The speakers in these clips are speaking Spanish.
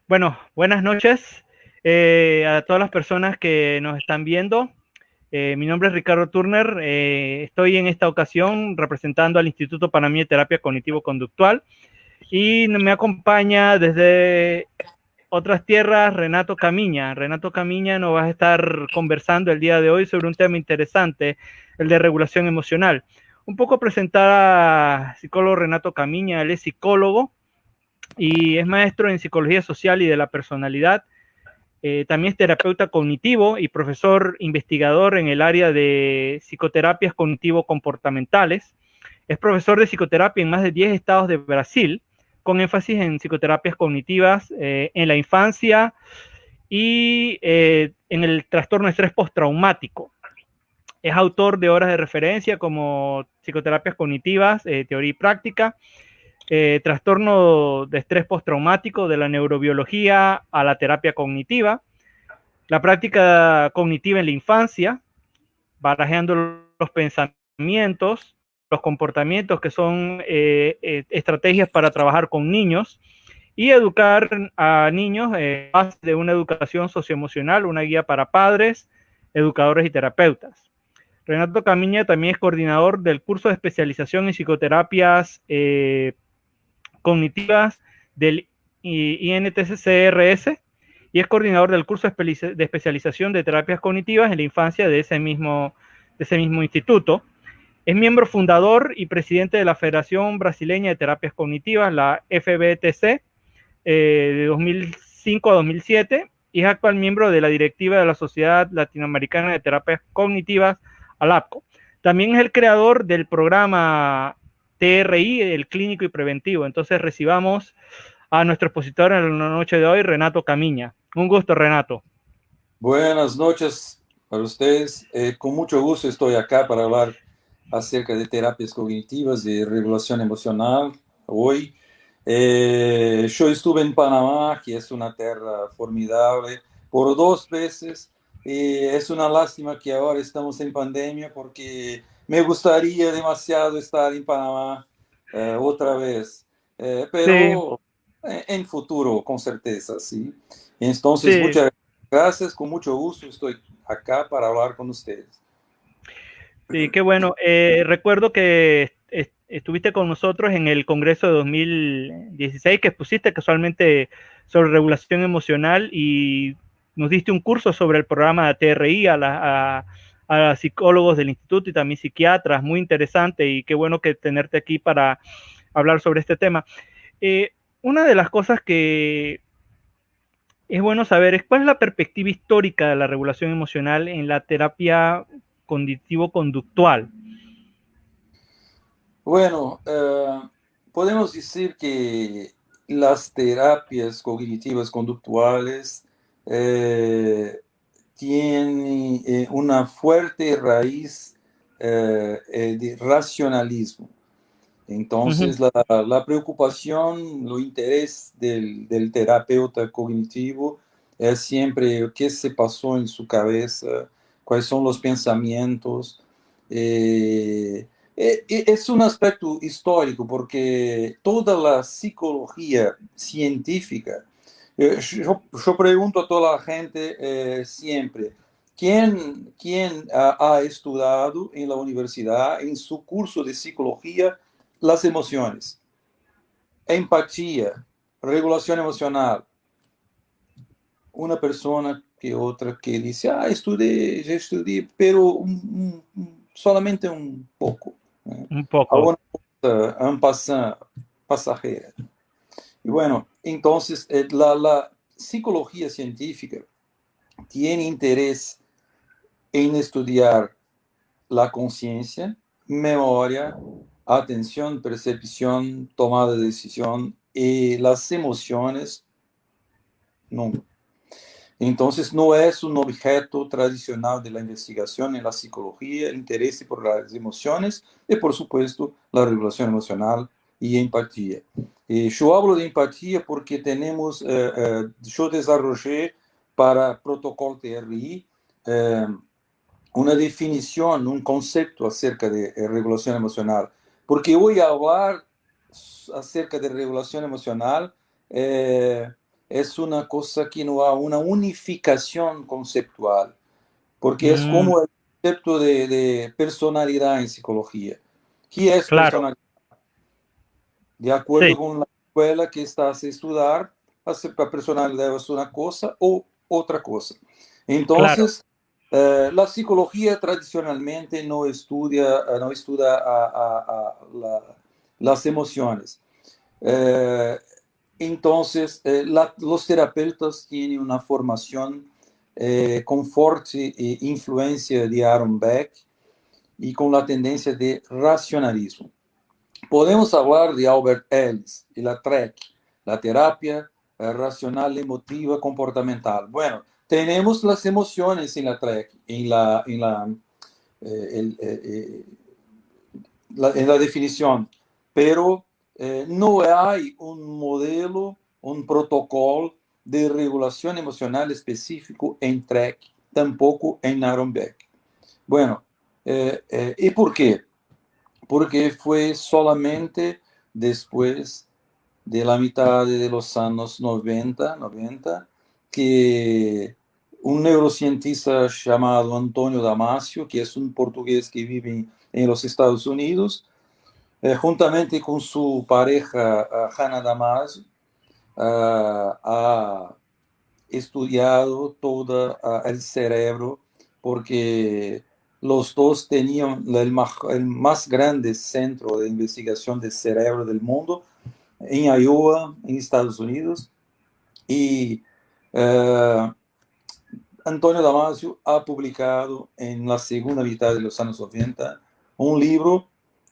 Bueno, buenas noches a todas las personas que nos están viendo. Mi nombre es Ricardo Turner. Estoy en esta ocasión representando al Instituto Panameño de Terapia Cognitivo-Conductual y me acompaña desde otras tierras Renato Camiña. Renato Camiña nos va a estar conversando el día de hoy sobre un tema interesante, el de regulación emocional. Un poco presentar a psicólogo Renato Camiña. Él es psicólogo y es maestro en psicología social y de la personalidad. También es terapeuta cognitivo y profesor investigador en el área de psicoterapias cognitivo-comportamentales. Es profesor de psicoterapia en más de 10 estados de Brasil, con énfasis en psicoterapias cognitivas en la infancia y en el trastorno de estrés postraumático. Es autor de obras de referencia como Psicoterapias cognitivas, teoría y práctica, trastorno de estrés postraumático, de la neurobiología a la terapia cognitiva, la práctica cognitiva en la infancia, barajeando los pensamientos, los comportamientos que son estrategias para trabajar con niños y educar a niños base de una educación socioemocional, una guía para padres, educadores y terapeutas. Renato Camiña también es coordinador del curso de especialización en psicoterapias cognitivas del INTCRS y es coordinador del curso de especialización de terapias cognitivas en la infancia de ese mismo instituto. Es miembro fundador y presidente de la Federación Brasileña de Terapias Cognitivas, la FBTC, de 2005 a 2007, y es actual miembro de la directiva de la Sociedad Latinoamericana de Terapias Cognitivas, ALAPCO. También es el creador del programa TRI, el clínico y preventivo. Entonces recibamos a nuestro expositor en la noche de hoy, Renato Camiña. Un gusto, Renato. Buenas noches para ustedes. Con mucho gusto estoy acá para hablar acerca de terapias cognitivas y regulación emocional hoy. Yo estuve en Panamá, que es una tierra formidable, por 2 veces. Es una lástima que ahora estamos en pandemia porque me gustaría demasiado estar en Panamá otra vez. Sí, Pero en futuro, con certeza, sí. Entonces, sí, muchas gracias, con mucho gusto estoy acá para hablar con ustedes. sí, qué bueno. Recuerdo que estuviste con nosotros en el Congreso de 2016, que expusiste casualmente sobre regulación emocional y nos diste un curso sobre el programa de TRI a psicólogos del instituto y también psiquiatras, muy interesante y qué bueno que tenerte aquí para hablar sobre este tema. Eh, una de las cosas que es bueno saber es cuál es la perspectiva histórica de la regulación emocional en la terapia cognitivo-conductual. Bueno, podemos decir que las terapias cognitivas conductuales tienen una fuerte raíz de racionalismo. Uh Entonces, -huh. la preocupación, el interés del terapeuta cognitivo es siempre qué se pasó en su cabeza, cuáles son los pensamientos. Eh, es un aspecto histórico porque toda la psicología científica, yo pregunto a toda la gente siempre, ¿quién ha estudiado en la universidad, en su curso de psicología, las emociones, empatía, regulación emocional? Una persona que otra que dice, estudié, ya estudié, pero solamente un poco. Un poco. Alguna cosa en pasajera. Y bueno, entonces la psicología científica tiene interés en estudiar la conciencia, memoria, atención, percepción, tomada de decisión y las emociones, no. Entonces, no es un objeto tradicional de la investigación en la psicología el interés por las emociones y, por supuesto, la regulación emocional y empatía. Yo hablo de empatía porque yo desarrollé para Protocolo TRI una definición, un concepto acerca de regulación emocional. Porque voy a hablar acerca de regulación emocional es una cosa que no hay una unificación conceptual, porque es Mm, como el concepto de personalidad en psicología. ¿Qué es claro, personalidad? De acuerdo sí, con la escuela que estás a estudiar, la personalidad es una cosa o otra cosa. claro. Entonces, la psicología tradicionalmente no estudia las emociones. Eh, entonces, los terapeutas tienen una formación con fuerte influencia de Aaron Beck y con la tendencia de racionalismo. Podemos hablar de Albert Ellis y la TREC, la terapia racional emotiva comportamental. Bueno, tenemos las emociones en la TREC, en la definición, pero no hay un modelo, un protocolo de regulación emocional específico en TREC, tampoco en Aaron Beck. Bueno, ¿y por qué? Porque fue solamente después de la mitad de los años 90 que un neurocientista llamado Antonio Damasio, que es un portugués que vive en los Estados Unidos, juntamente con su pareja Hannah Damasio, ha estudiado todo el cerebro porque los dos tenían el más grande centro de investigación del cerebro del mundo en Iowa, en Estados Unidos. Y Antonio Damasio ha publicado en la segunda mitad de los años 90 un libro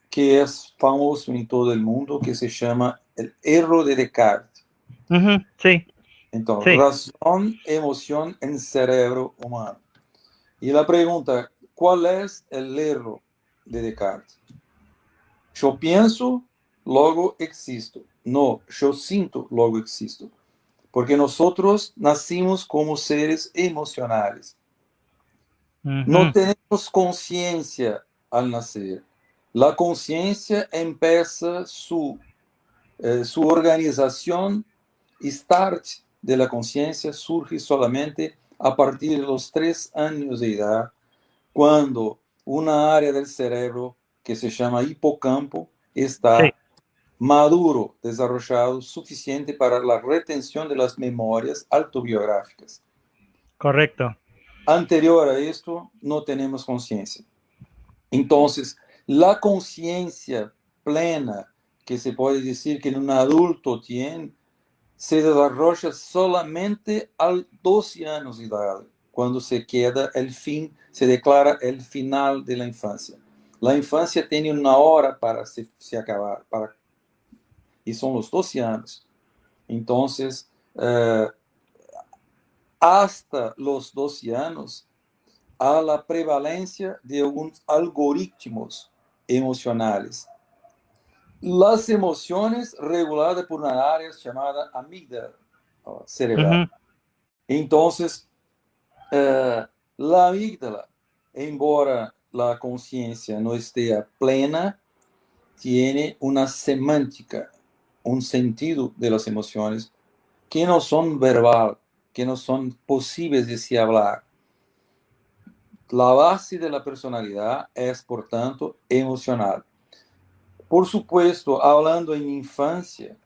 que es famoso en todo el mundo, que se llama El error de Descartes. Ujú, sí, Entonces, sí. razón, emoción en cerebro humano. Y la pregunta, ¿cuál es el error de Descartes? Yo pienso, luego existo. No, yo siento, luego existo. Porque nosotros nacimos como seres emocionales. No Ujú, tenemos conciencia al nacer. La conciencia empieza su organización, start de la conciencia surge solamente a partir de los 3 años de edad, cuando una área del cerebro que se llama hipocampo sí, está maduro, desarrollado, suficiente para la retención de las memorias autobiográficas. correcto. Anterior a esto, no tenemos conciencia. Entonces, la conciencia plena que se puede decir que un adulto tiene, se desarrolla solamente a 12 años de edad, cuando se queda el fin, se declara el final de la infancia. La infancia tiene una hora para se acabar, y son los 12 años. Entonces, hasta los 12 años, a la prevalencia de algunos algoritmos emocionales. Las emociones reguladas por una área llamada amígdala cerebral. Ujú, Entonces, la amígdala, embora la conciencia no esté plena, tiene una semántica, un sentido de las emociones que no son verbal, que no son posibles de se hablar. La base de la personalidad es, por tanto, emocional. Por supuesto, hablando en infancia,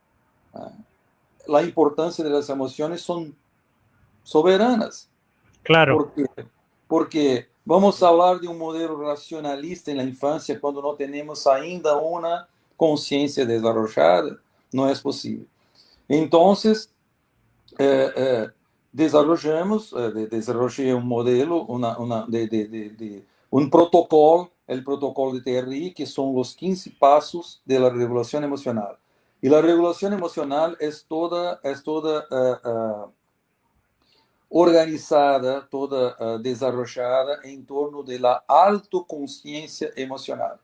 la importancia de las emociones son soberanas. claro. ¿Por qué? Porque vamos a hablar de un modelo racionalista en la infancia cuando no tenemos ainda una conciencia desarrollada. No es posible. Entonces, desarrollé un modelo, un protocolo, el protocolo de TRI, que son los 15 pasos de la regulación emocional. Y la regulación emocional es toda organizada, toda desarrollada en torno de la autoconsciencia emocional.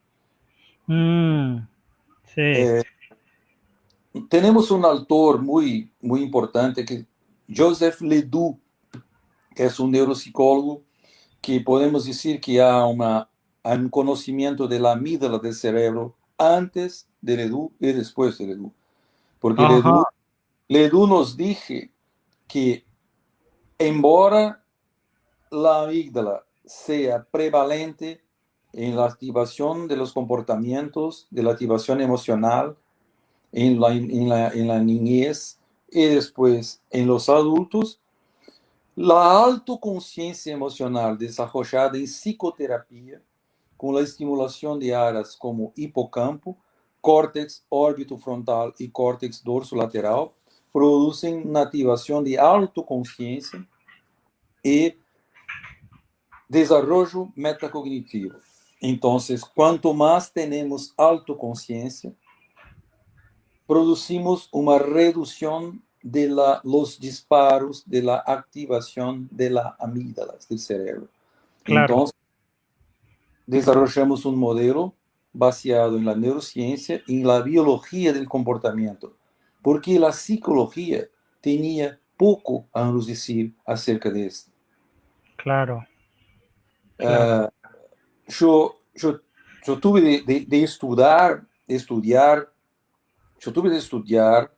Mm, sí. Eh, Tenemos un autor muy, muy importante, que Joseph Ledoux, que es un neuropsicólogo que podemos decir que hay un conocimiento de la amígdala del cerebro antes de Ledoux y después de Ledoux. Porque Ajá. Ledoux nos dice que, embora la amígdala sea prevalente en la activación de los comportamientos, de la activación emocional en la niñez y después en los adultos, la autoconsciencia emocional desarrollada en psicoterapia con la estimulación de áreas como hipocampo, córtex órbito frontal y córtex dorsolateral producen una activación de autoconsciencia y desarrollo metacognitivo. Entonces, cuanto más tenemos autoconsciencia, producimos una reducción de los disparos de la activación de la amígdala del cerebro. Claro, Entonces, desarrollamos un modelo baseado en la neurociencia y en la biología del comportamiento, porque la psicología tenía poco a nos decir acerca de esto. claro, claro. Yo tuve de estudiar, yo tuve de estudiar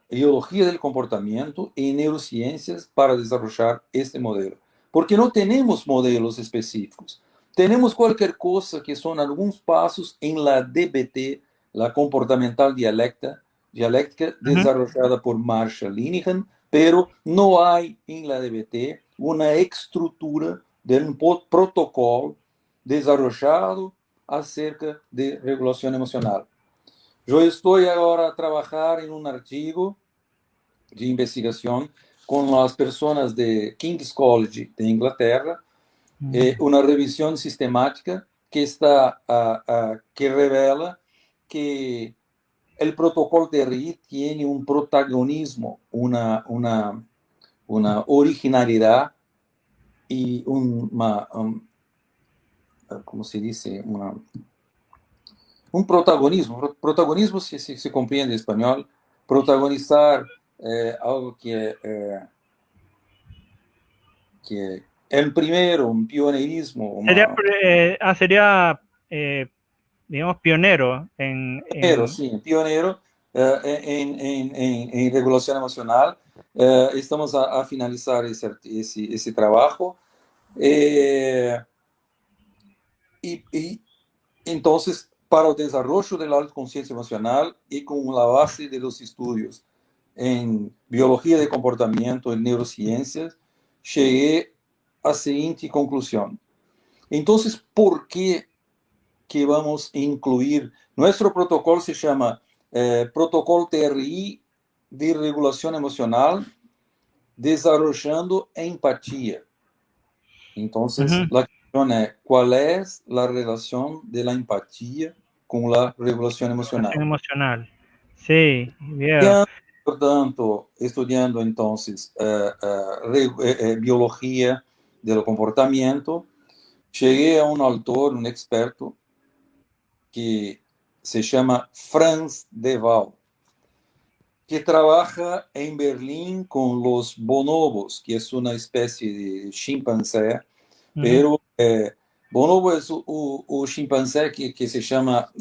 biología del comportamiento y neurociencias para desarrollar este modelo. Porque no tenemos modelos específicos. Tenemos cualquier cosa que son algunos pasos en la DBT, la comportamental dialéctica desarrollada por Marshall Linehan, pero no hay en la DBT una estructura de un protocolo desarrollado acerca de regulación emocional. Eu estou agora a trabalhar em um artigo de investigação com as pessoas de King's College de Inglaterra, uma revisão sistemática que está que revela que o protocolo TRI tem um protagonismo, uma originalidade e como se diz, un protagonismo. Protagonismo se comprende en español. Protagonizar algo que el primero, un pionerismo. Sería digamos, pionero Pionero, sí, pionero en regulación emocional. Estamos a finalizar ese trabajo. Y entonces, para el desarrollo de la autoconciencia emocional y con la base de los estudios en biología de comportamiento, en neurociencias, llegué a la siguiente conclusión. Entonces, ¿por qué que vamos a incluir? Nuestro protocolo se llama Protocolo TRI de Regulación Emocional, desarrollando empatía. Entonces, la cuestión es, ¿cuál es la relación de la empatía con la regulación emocional? emocional. Sí, bien. Portanto, estudiando entonces biología del comportamiento, llegué a un autor, un experto, que se llama Franz de Waal, que trabaja en Berlín con los bonobos, que es una especie de chimpancé, pero bonobo es un chimpancé que se llama...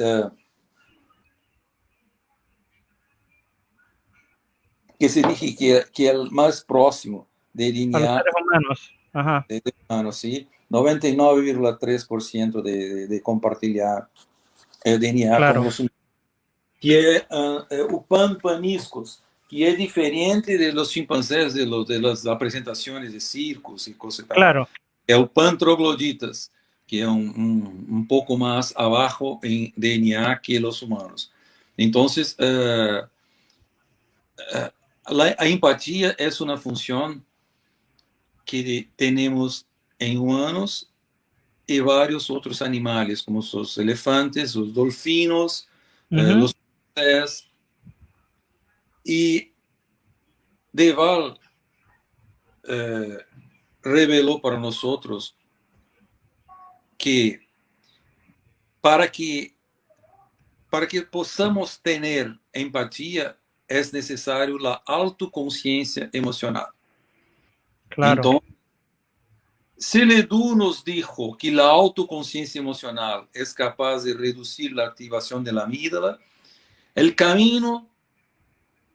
que se dice que el más próximo de A los DNA seres humanos. Ajá. de humano, ¿sí? 99,3% de compartir DNA Claro, con los humanos. Que es o paniscos, que es diferente de los chimpancés, de las presentaciones de circos y cosas y tal. claro. Es o trogloditas, que es un poco más abajo en DNA que los humanos. Entonces, la empatía es una función que tenemos en humanos y varios otros animales, como los elefantes, los dolfinos, los peces. Y De Waal reveló para nosotros que para que possamos tener empatía es necesario la autoconsciencia emocional. Claro. Entonces, si Ledoux nos dijo que la autoconsciencia emocional es capaz de reducir la activación de la amígdala, el camino,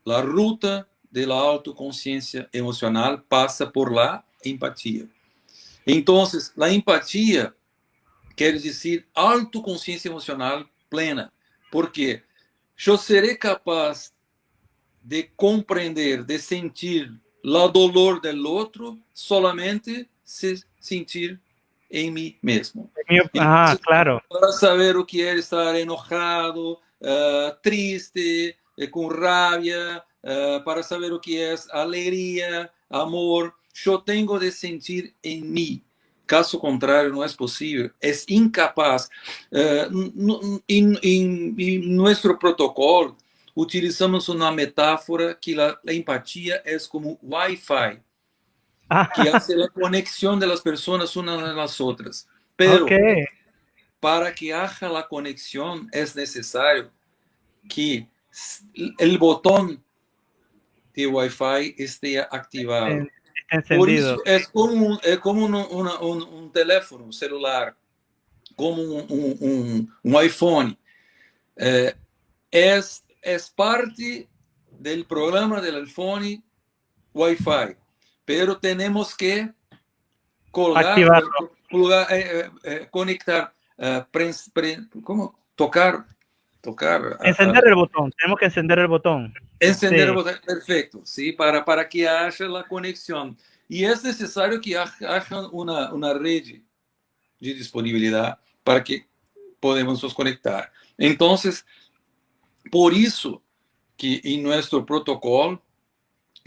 la ruta de la autoconsciencia emocional pasa por la empatía. Entonces, la empatía quiere decir autoconsciencia emocional plena, porque yo seré capaz de comprender, de sentir o dolor del outro solamente se sentir em mim mesmo. Ah, claro. Para saber o que é estar enojado, triste, com rabia, para saber o que é alegria, amor, eu tenho de sentir em mim. Caso contrário, não é possível, é incapaz. Em nosso protocolo, utilizamos uma metáfora que a empatia é como Wi-Fi, que hace a conexão das pessoas umas nas outras. Pero, okay. para que haja la conexión es necesario que el botón de Wi-Fi esté activado. Por Encendido. eso es como un teléfono celular, como un iPhone. Es parte del programa del iPhone Wi-Fi, pero tenemos que colgar, Activarlo. conectar, ¿cómo? Tocar, Encender el botón. Tenemos que encender el botón. encender Sí. el botón, perfecto, ¿sí? Para que haya la conexión. Y es necesario que haya una red de disponibilidad para que podamos nos conectar. Entonces, por eso que en nuestro protocolo,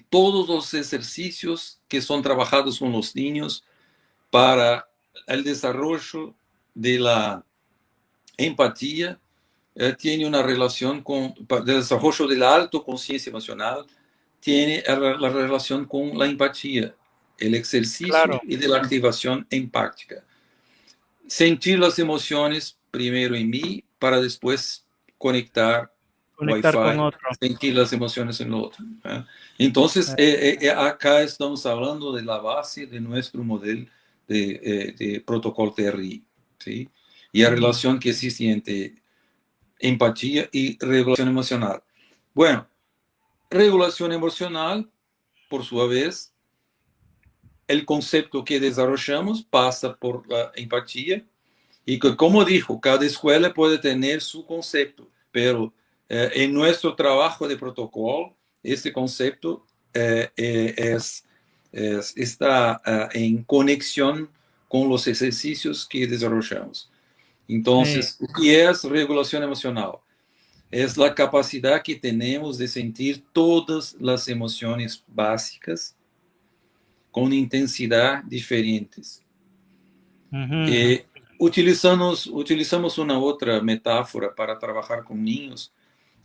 todos los ejercicios que son trabajados con los niños para el desarrollo de la empatía, tiene una relación con el desarrollo de la autoconciencia emocional, tiene la relación con la empatía, el ejercicio Claro. y de la activación empática. Sentir las emociones primero en mí para después conectar Con Wi-Fi, otro. sentir las emociones en el otro. Entonces, acá estamos hablando de la base de nuestro modelo de protocolo TRI, ¿sí? Y la relación que existe entre empatía y regulación emocional. Bueno, regulación emocional, por su vez, el concepto que desarrollamos pasa por la empatía y que, como dijo, cada escuela puede tener su concepto, pero en nuestro trabajo de protocolo, este concepto está en conexión con los ejercicios que desarrollamos. Entonces, Sí. ¿qué es regulación emocional? Es la capacidad que tenemos de sentir todas las emociones básicas con intensidad diferentes. Utilizamos una otra metáfora para trabajar con niños,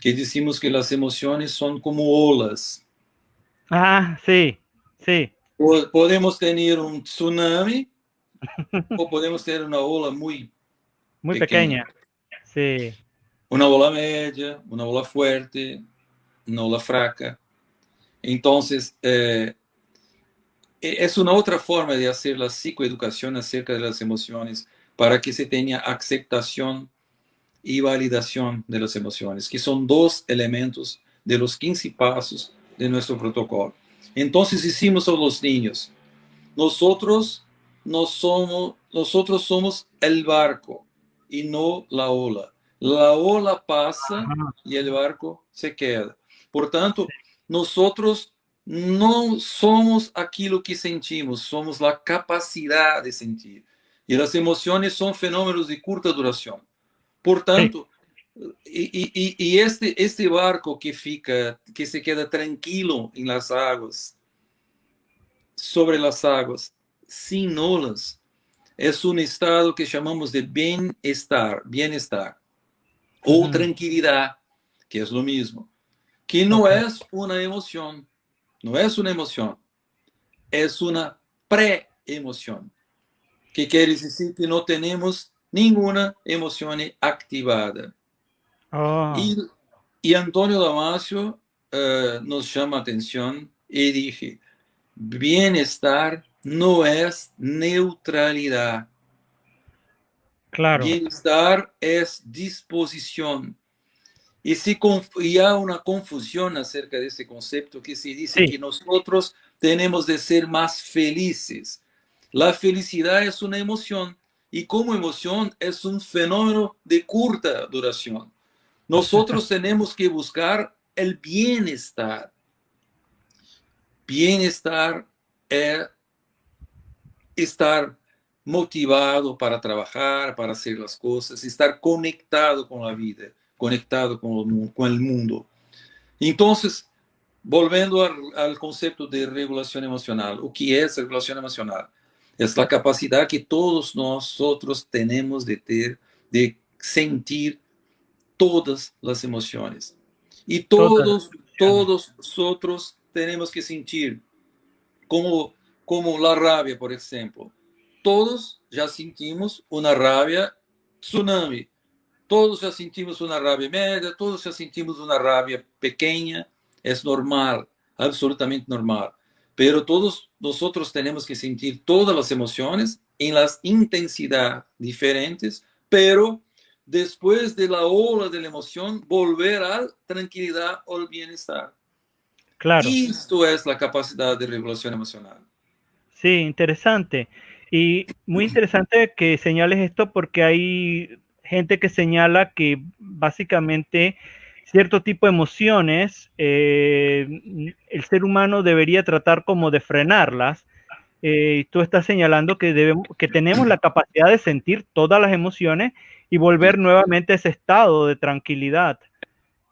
que decimos que las emociones son como olas. Ah, sí, sí. Podemos tener un tsunami o podemos tener una ola muy Muy pequeña. pequeña. Sí. Una ola media, una ola fuerte, una ola fraca. Entonces, es una otra forma de hacer la psicoeducación acerca de las emociones para que se tenga aceptación y validación de las emociones, que son dos elementos de los 15 pasos de nuestro protocolo. Entonces hicimos a los niños, nosotros somos el barco y no la ola. La ola pasa y el barco se queda. Por tanto, nosotros no somos aquilo que sentimos, somos la capacidad de sentir. Y las emociones son fenómenos de corta duración. Por tanto, y este barco que se queda tranquilo en las aguas, sobre las aguas, sin olas, es un estado que llamamos de bienestar, o tranquilidad, que es lo mismo, que no es una emoción, es una pre-emoción, que quiere decir que no tenemos ninguna emoción activada. Oh. Y Antonio Damasio nos llama atención y dije, bienestar no es neutralidad. Claro. Bienestar es disposición. Y hay una confusión acerca de ese concepto que se dice Sí, que nosotros tenemos de ser más felices. La felicidad es una emoción y como emoción es un fenómeno de corta duración. Nosotros tenemos que buscar el bienestar. Bienestar es estar motivado para trabajar, para hacer las cosas, estar conectado con la vida, conectado con el mundo. Entonces, volviendo al concepto de regulación emocional, ¿o qué es regulación emocional? Es la capacidad que todos nosotros tenemos de sentir todas las emociones. Y todas las emociones. todos nosotros tenemos que sentir, como, como la rabia, por ejemplo. Todos ya sentimos una rabia tsunami. Todos já sentimos uma rabia média, todos já sentimos uma rabia pequeña, é normal, absolutamente normal. Pero todos nosotros tenemos que sentir todas las emociones en las intensidades diferentes, pero después de la ola de la emoción, volver a tranquilidad o al bienestar. Claro, Esto es la capacidad de regulación emocional. sí, interesante. Y muy interesante que señales esto porque hay gente que señala que básicamente cierto tipo de emociones, el ser humano debería tratar como de frenarlas. Tú estás señalando que, que tenemos la capacidad de sentir todas las emociones y volver Sí, nuevamente a ese estado de tranquilidad.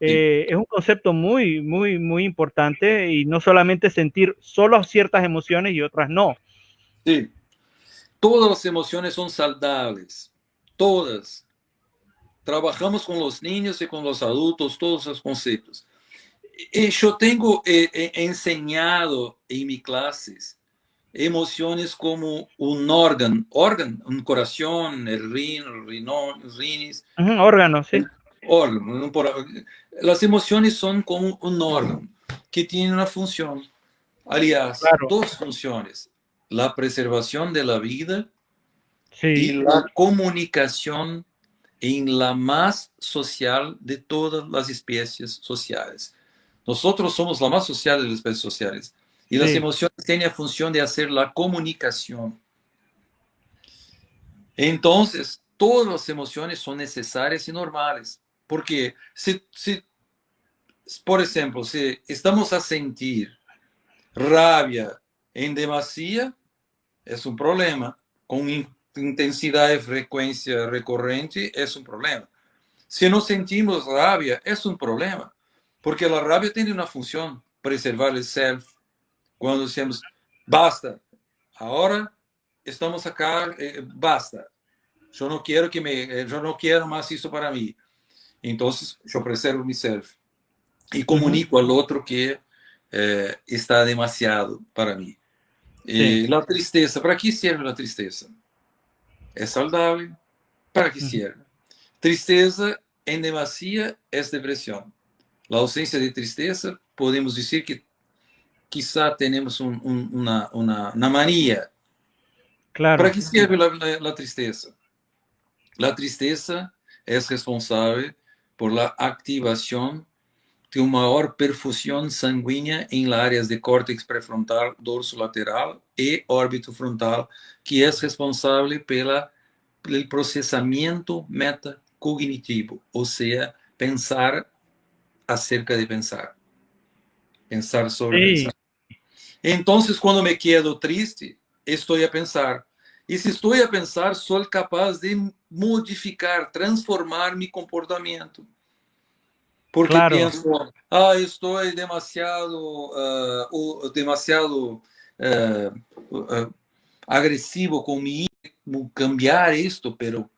sí, Es un concepto muy, muy, muy importante y no solamente sentir solo ciertas emociones y otras no. sí. Todas las emociones son saludables, todas. Trabajamos con los niños y con los adultos todos los conceptos. Yo tengo enseñado en mis clases emociones como un órgano, un corazón, el riñón, los rines, Ujú, órganos, sí, órgano. Las emociones son como un órgano que tiene una función, aliás, claro, dos funciones, la preservación de la vida y sí, la comunicación en la más social de todas las especies sociales. Nosotros somos la más social de las especies sociales y las sí, emociones tienen la función de hacer la comunicación. Entonces, todas las emociones son necesarias y normales, porque si por ejemplo, si estamos a sentir rabia en demasía, es un problema. Con intensidad y frecuencia recurrente, es un problema. Si no sentimos rabia, es un problema, porque la rabia tiene una función, preservar el self. Cuando decimos, basta, ahora estamos acá, basta, yo no quiero más eso para mí. Entonces, yo preservo mi self y ujú, comunico al otro que está demasiado para mí. sí, La tristeza, ¿para qué sirve la tristeza? ¿Es saludable? ¿Para qué ujú, sirve? Tristeza en demasía es depresión. La ausencia de tristeza, podemos decir que quizá tenemos una manía. ¿Para claro, qué sirve la tristeza? La tristeza es responsable por la activación de una mayor perfusión sanguínea en las áreas de córtex prefrontal, dorso lateral y órbito frontal, que es responsable pelo procesamiento metacognitivo, o sea, pensar acerca de pensar, pensar sobre sí, pensar. Entonces, cuando me quedo triste, estoy a pensar. Y si estoy a pensar, soy capaz de modificar, transformar mi comportamiento. Porque claro, pienso, estoy demasiado, demasiado agresivo con mi hijo, cambiar esto, pero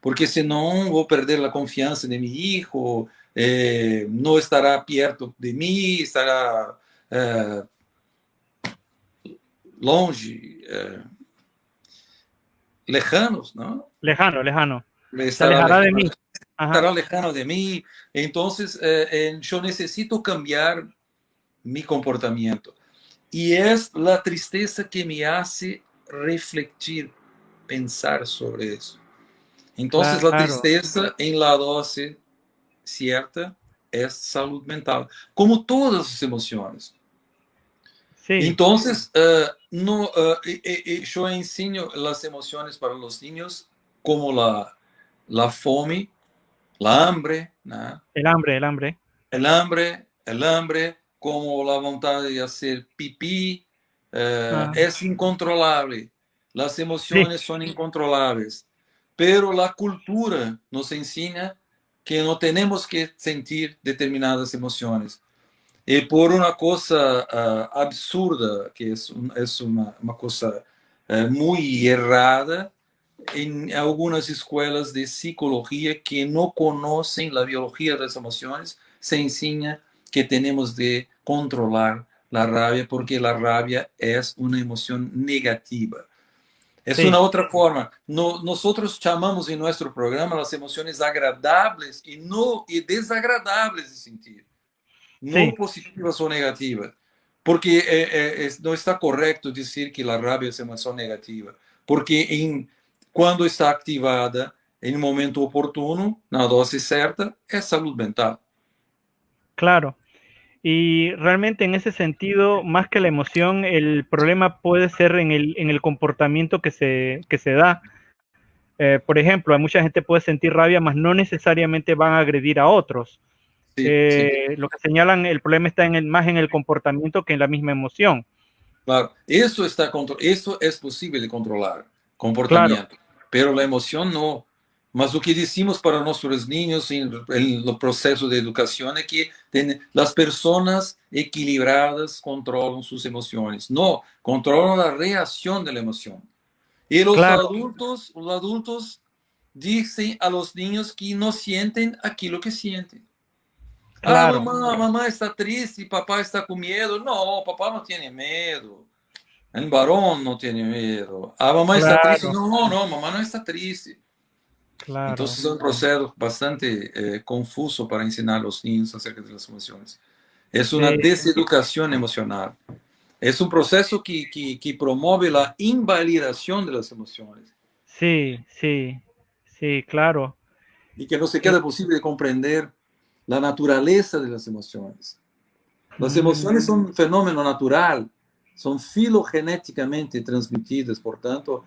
porque senão voy a perder la confianza de mi hijo, no estará perto de mí, estará eh, longe, lejanos, ¿no? lejano, lejano. Se Estará alejará de lejano, mí. Ajá, estará lejano de mí. Entonces, yo necesito cambiar mi comportamiento. Y es la tristeza que me hace refletir, pensar sobre eso. Entonces, la claro, tristeza en la dosis cierta es salud mental, como todas las emociones. Sí, Entonces, no, yo enseño las emociones para los niños como la fome, la hambre, ¿no? el hambre, el hambre. El hambre, como la voluntad de hacer pipí, Ah, es incontrolable. Las sí, emociones son incontrolables, pero la cultura nos enseña que no tenemos que sentir determinadas emociones. Y por una cosa absurda, que es una cosa muy errada, en algunas escuelas de psicología que no conocen la biología de las emociones, se enseña que tenemos de controlar la rabia porque la rabia es una emoción negativa. Es una sí, otra forma. No, nosotros llamamos en nuestro programa las emociones agradables y no y desagradables de sentir, no sí, positivas o negativas, porque no está correcto decir que la rabia es emoción negativa, porque cuando está activada en un momento oportuno, na dosis certa, es salud mental. claro. Y realmente en ese sentido, más que la emoción, el problema puede ser en el comportamiento que se da. Por ejemplo, hay mucha gente puede sentir rabia, mas no necesariamente van a agredir a otros. Sí, sí, Lo que señalan, el problema está más en el comportamiento que en la misma emoción. claro. Eso es posible de controlar, Claro, comportamiento, pero la emoción no. Mas o que decimos para nuestros niños en el proceso de educación es que las personas equilibradas controlan sus emociones. No, controlan la reacción de la emoción. Y claro, los adultos dicen a los niños que no sienten aquello que sienten. Ah, claro, mamá está triste, papá está con miedo. No, papá no tiene miedo. El varón no tiene miedo. Ah, mamá está triste. claro, No, no, mamá no está triste. claro. Entonces es un proceso bastante confuso para enseñar a los niños acerca de las emociones. Es una Sí, deseducación emocional. Es un proceso que promueve la invalidación de las emociones sí, sí, sí, claro. y que no se Eh, queda posible comprender la naturaleza de las emociones. Las mm, emociones son un fenómeno natural, son filogenéticamente transmitidas, por tanto,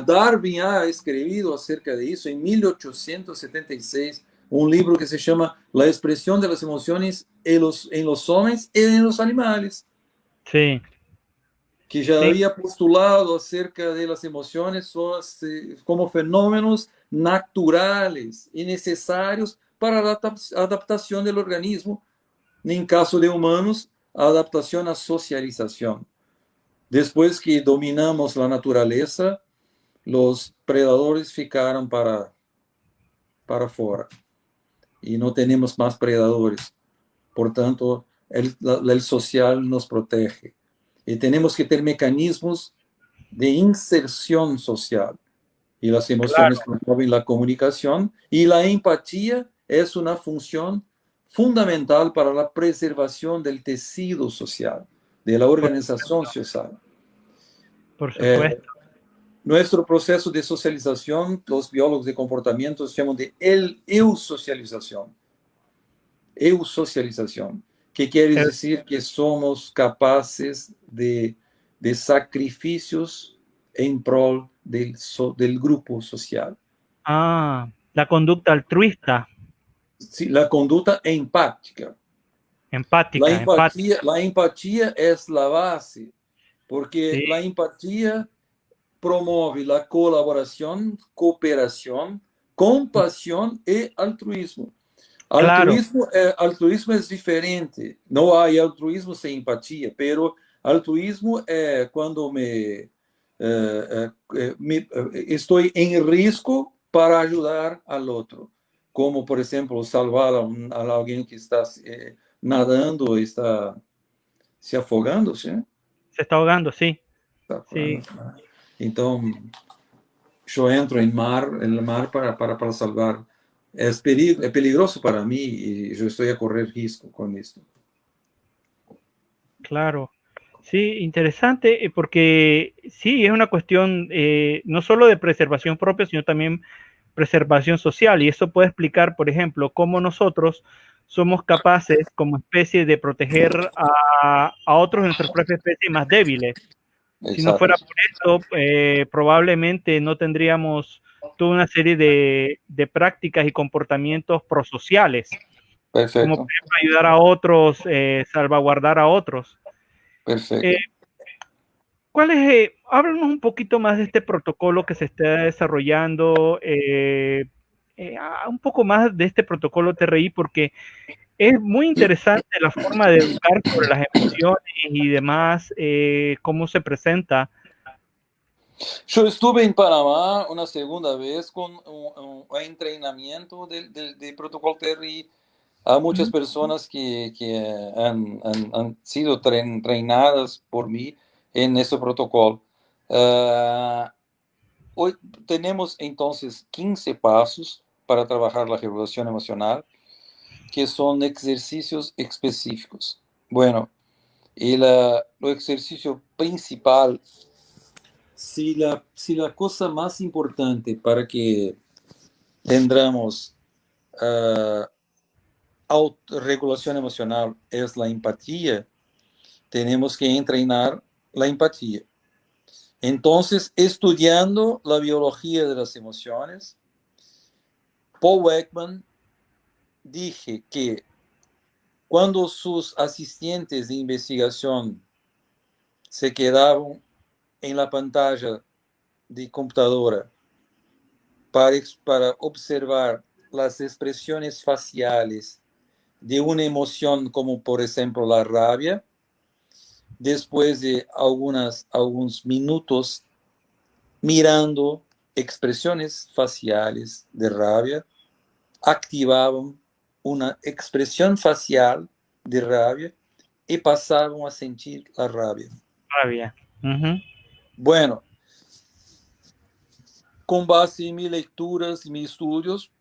Darwin ha escrito acerca de eso en 1876, un libro que se llama La expresión de las emociones en los hombres y en los animales, sí, que ya sí, había postulado acerca de las emociones como fenómenos naturales y necesarios para la adaptación del organismo, en caso de humanos, adaptación a socialización. Después que dominamos la naturaleza, los predadores ficaron para fuera y no tenemos más predadores. Por tanto, el social nos protege. Y tenemos que tener mecanismos de inserción social. Y las emociones claro, promueven la comunicación y la empatía es una función fundamental para la preservación del tejido social, de la por, organización social. por Eh, supuesto. Nuestro proceso de socialización, los biólogos de comportamiento llaman de eusocialización. Eusocialización, que quiere Eh, decir que somos capaces de sacrificios en pro del grupo social. la conducta altruista, Sí, la conducta empática. empática, empática, La empatía es la base, porque sí, la empatía promueve la colaboración, cooperación, compasión y altruismo. claro, Altruismo es diferente. No hay altruismo sin empatía, pero altruismo es cuando estoy en riesgo para ayudar al otro. Como, por ejemplo, salvar a alguien que está nadando, está se afogando, ¿sí? se está ahogando, sí, Está afogando. sí, Entonces, yo entro en el mar para salvar. Es peligroso para mí y yo estoy a correr riesgo con esto. claro. Sí, interesante, porque sí, es una cuestión no solo de preservación propia, sino también preservación social. Y eso puede explicar, por ejemplo, cómo nosotros somos capaces como especie de proteger a otros de nuestra propia especie más débiles. Si no fuera Exacto. por esto, probablemente no tendríamos toda una serie de prácticas y comportamientos prosociales, como por Perfecto. ejemplo ayudar a otros, salvaguardar a otros. Eh, Perfecto. ¿Cuál es? Háblanos un poquito más de este protocolo que se está desarrollando, un poco más de este protocolo TRI, porque es muy interesante la forma de educar sobre las emociones y demás, cómo se presenta. Yo estuve en Panamá una segunda vez con un entrenamiento del protocolo TRI a muchas Ujú. personas que han sido entrenadas por mí en ese protocolo. Ah, hoy tenemos entonces 15 pasos para trabajar la regulación emocional, que son ejercicios específicos. Bueno, el ejercicio principal, si la cosa más importante para que tendremos autorregulación emocional es la empatía, tenemos que entrenar la empatía. Entonces, estudiando la biología de las emociones, Paul Ekman dije que cuando sus asistentes de investigación se quedaban en la pantalla de computadora para observar las expresiones faciales de una emoción como por ejemplo la rabia, después de algunos minutos mirando expresiones faciales de rabia, activaban una expresión facial de rabia y pasaban a sentir la rabia. Rabia. Ujú. Bueno, con base en mis lecturas y mis estudios,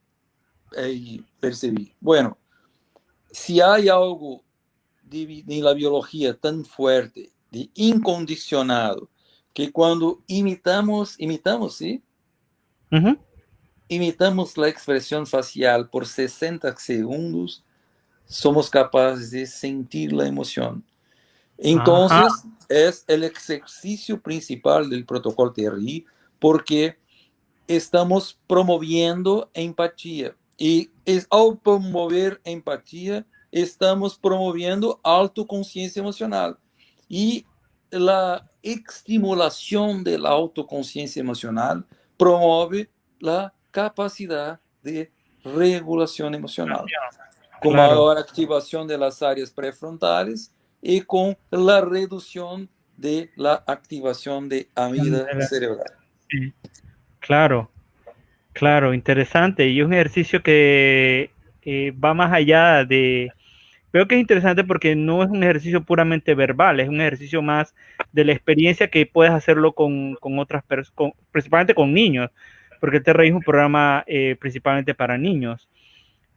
percibí, bueno, si hay algo en la biología tan fuerte, de incondicionado, que cuando imitamos, ¿sí? Ujú. Imitamos la expresión facial por 60 segundos, somos capaces de sentir la emoción. Ajá, Entonces, es el ejercicio principal del protocolo TRI porque estamos promoviendo empatía. Y al promover empatía, estamos promoviendo autoconciencia emocional. Y la estimulación de la autoconciencia emocional promueve la capacidad de regulación emocional, con claro. mayor activación de las áreas prefrontales y con la reducción de la activación de amígdala cerebral. Sí, claro, claro, interesante. Y un ejercicio que va más allá de... Veo que es interesante porque no es un ejercicio puramente verbal, es un ejercicio más de la experiencia que puedes hacerlo con otras personas, principalmente con niños, porque el TRI es un programa principalmente para niños.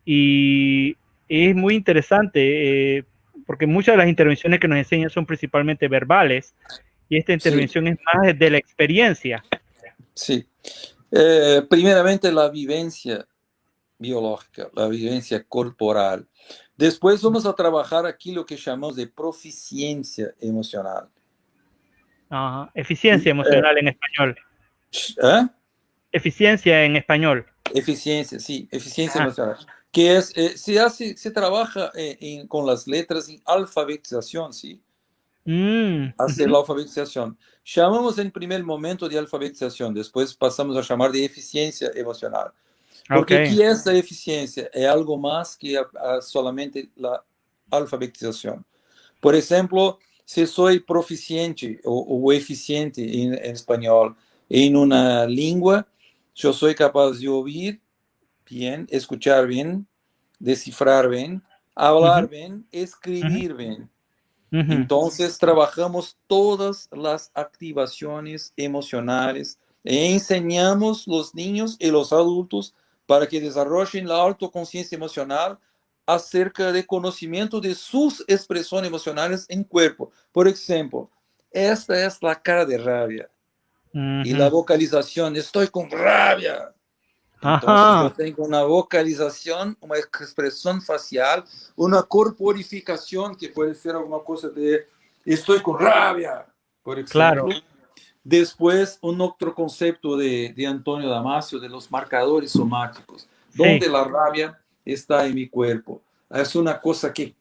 Y es muy interesante porque muchas de las intervenciones que nos enseñan son principalmente verbales y esta Sí, intervención es más de la experiencia. sí. Primeramente la vivencia biológica, la vivencia corporal. Después vamos a trabajar aquí lo que llamamos de proficiencia emocional. Ajá. Eficiencia Eh, emocional en español. ¿eh? Eficiencia en español. Eficiencia, sí, eficiencia Ajá. emocional. Que es, se trabaja con las letras en alfabetización, ¿sí? Hacer Ujú. la alfabetización. Llamamos en primer momento de alfabetización, después pasamos a llamar de eficiencia emocional. Ok. Porque aquí esta eficiencia es algo más que solamente la alfabetización. Por ejemplo, si soy proficiente o eficiente en español en una lengua, yo soy capaz de oír bien, escuchar bien, descifrar bien, hablar Ujú, bien, ujú, escribir bien. ujú. Entonces trabajamos todas las activaciones emocionales e enseñamos los niños y los adultos para que desarrollen la autoconciencia emocional acerca de conocimiento de sus expresiones emocionales en cuerpo. Por ejemplo, esta es la cara de rabia y la Ujú. vocalización, estoy con rabia. Entonces yo Ajá, tengo una vocalización, una expresión facial, una corporificación que puede ser alguna cosa de estoy con rabia, por ejemplo. claro, Después, un otro concepto de Antonio Damasio, de los marcadores somáticos, sí. donde la rabia está en mi cuerpo. Es una cosa que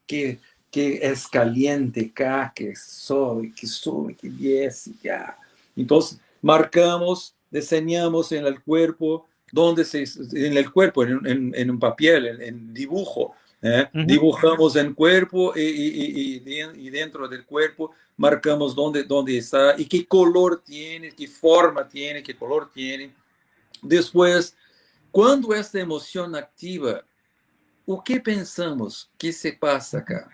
es caliente, que sube, que desce, ya. Entonces, marcamos, diseñamos en el cuerpo, en el cuerpo, en un papel, en dibujo. Ujú. Dibujamos en cuerpo y dentro del cuerpo marcamos dónde está y qué color tiene, qué forma tiene, qué color tiene. Después, cuando esta emoción activa, o qué pensamos que se pasa acá.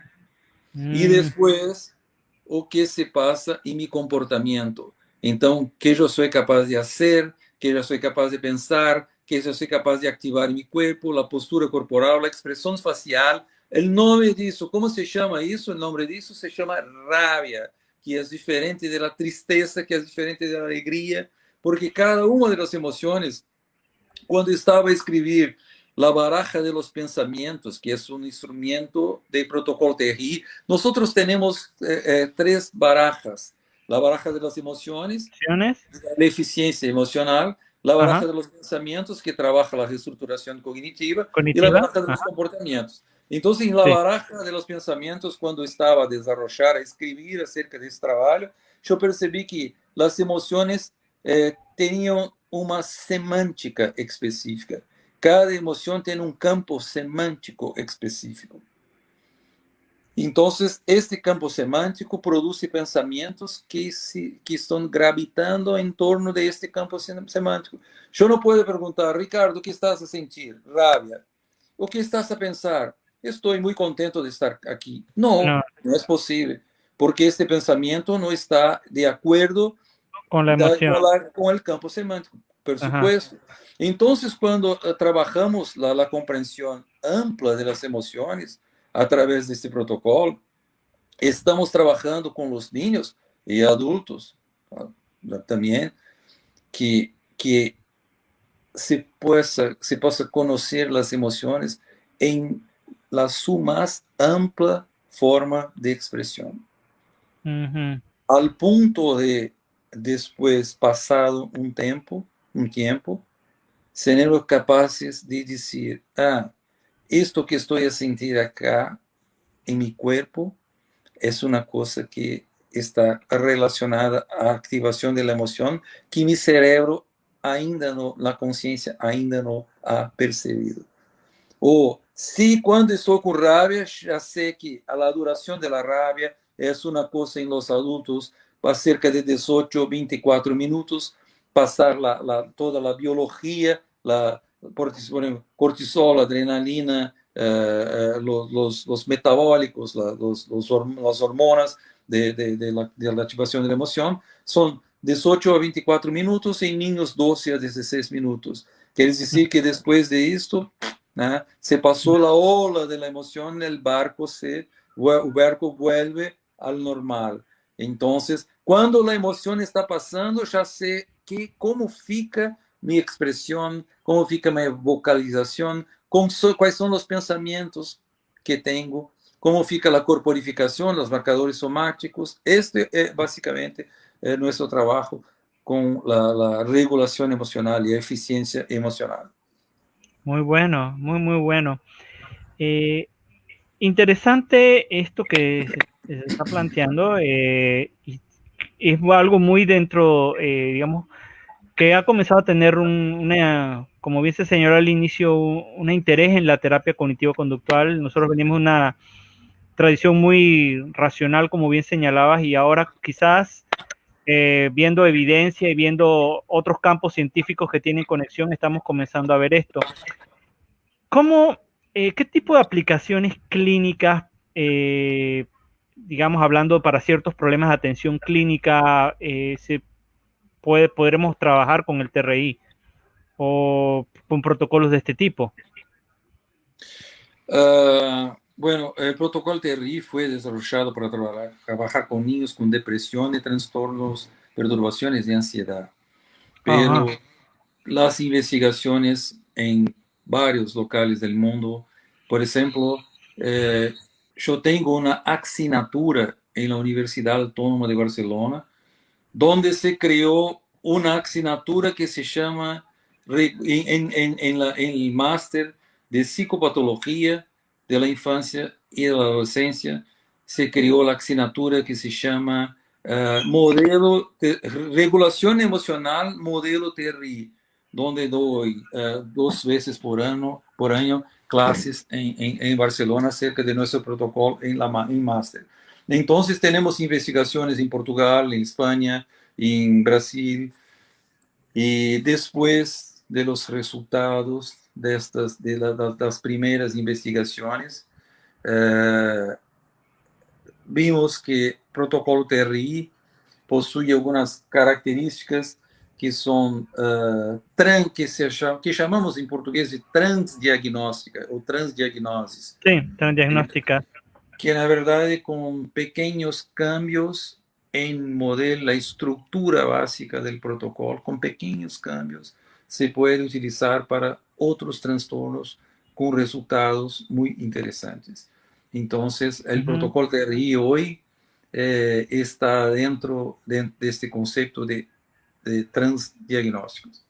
Y Mm, después, o que se pasa en mi comportamiento. Então, que eu sou capaz de fazer, que eu sou capaz de pensar, que eu sou capaz de activar mi cuerpo, a postura corporal, a expressão facial. O nome disso, como se chama isso? O nome disso se chama rabia, que é diferente da tristeza, que é diferente da alegria, porque cada uma das emoções, quando estava a escrever La baraja de los pensamientos, que es un instrumento de protocolo TRI. Nosotros tenemos tres barajas. La baraja de las emociones, ¿opciones? la eficiencia emocional, la baraja Ajá, de los pensamientos, que trabaja la reestructuración cognitiva, y la cognitiva, baraja de los ajá, comportamientos. Entonces, en la sí. baraja de los pensamientos, cuando estaba a desarrollar, a escribir acerca de este trabajo, yo percibí que las emociones tenían una semántica específica. Cada emoción tiene un campo semántico específico. Entonces, este campo semántico produce pensamientos que están gravitando en torno de este campo semántico. Yo no puedo preguntar, Ricardo, ¿qué estás a sentir? Rabia. ¿O qué estás a pensar? Estoy muy contento de estar aquí. No, No, no es posible, porque este pensamiento no está de acuerdo con la emoción. con el campo semántico, por Ajá. supuesto. Entonces, cuando trabajamos la comprensión ampla de las emociones a través de este protocolo, estamos trabajando con los niños y adultos también, que se possa conocer las emociones en su más ampla forma de expresión. Ujú. Al punto de, después, pasado un tiempo, seremos capaces de decir, esto que estoy a sentir acá en mi cuerpo es una cosa que está relacionada a activación de la emoción que mi cerebro ainda no, la conciencia ainda no ha percibido. O si cuando estoy con rabia, ya sé que a la duración de la rabia es una cosa en los adultos, para cerca de 18 o 24 minutos, pasar toda la biología, la cortisol, adrenalina, los metabólicos, las hormonas de la activación de la emoción, son 18 a 24 minutos, en niños 12 a 16 minutos. Quiere decir que después de esto, se pasó la ola de la emoción, el barco vuelve al normal. Entonces, cuando la emoción está pasando, ya sé cómo fica mi expresión, cómo fica mi vocalización, cuáles son los pensamientos que tengo, cómo fica la corporificación, los marcadores somáticos. Este es básicamente nuestro trabajo con la regulación emocional y eficiencia emocional. Muy bueno, muy, muy bueno. Eh, Interesante esto que se está planteando. Y es algo muy dentro, digamos, que ha comenzado a tener una, como bien se señaló al inicio, un interés en la terapia cognitivo-conductual. Nosotros venimos de una tradición muy racional, como bien señalabas, y ahora quizás viendo evidencia y viendo otros campos científicos que tienen conexión, estamos comenzando a ver esto. ¿Cómo, qué tipo de aplicaciones clínicas, digamos, hablando para ciertos problemas de atención clínica, podremos trabajar con el TRI o con protocolos de este tipo? Bueno, el protocolo TRI fue desarrollado para trabajar con niños con depresión y trastornos, perturbaciones de ansiedad. Pero Ajá. las investigaciones em vários locais do mundo. Por exemplo, eu tenho uma assinatura em la Universidade Autônoma de Barcelona, donde se criou uma assinatura que se chama, em el máster de psicopatología de la infancia y de la adolescencia, se criou a assinatura que se chama modelo de regulación emocional, modelo TRI, donde doy 2 veces por año clases en Barcelona acerca de nuestro protocolo en máster. Entonces tenemos investigaciones en Portugal, en España, en Brasil, y después de los resultados de las primeras investigaciones, vimos que protocolo TRI possui algumas características que são que chamamos em português de transdiagnóstica ou transdiagnoses. Sí, transdiagnóstica. Que na verdade com pequenos cambios em modelo, a estrutura básica do protocolo, com pequenos cambios, se pode utilizar para outros transtornos com resultados muito interessantes. Então, o protocolo TRI hoje está dentro de este concepto de transdiagnósticos.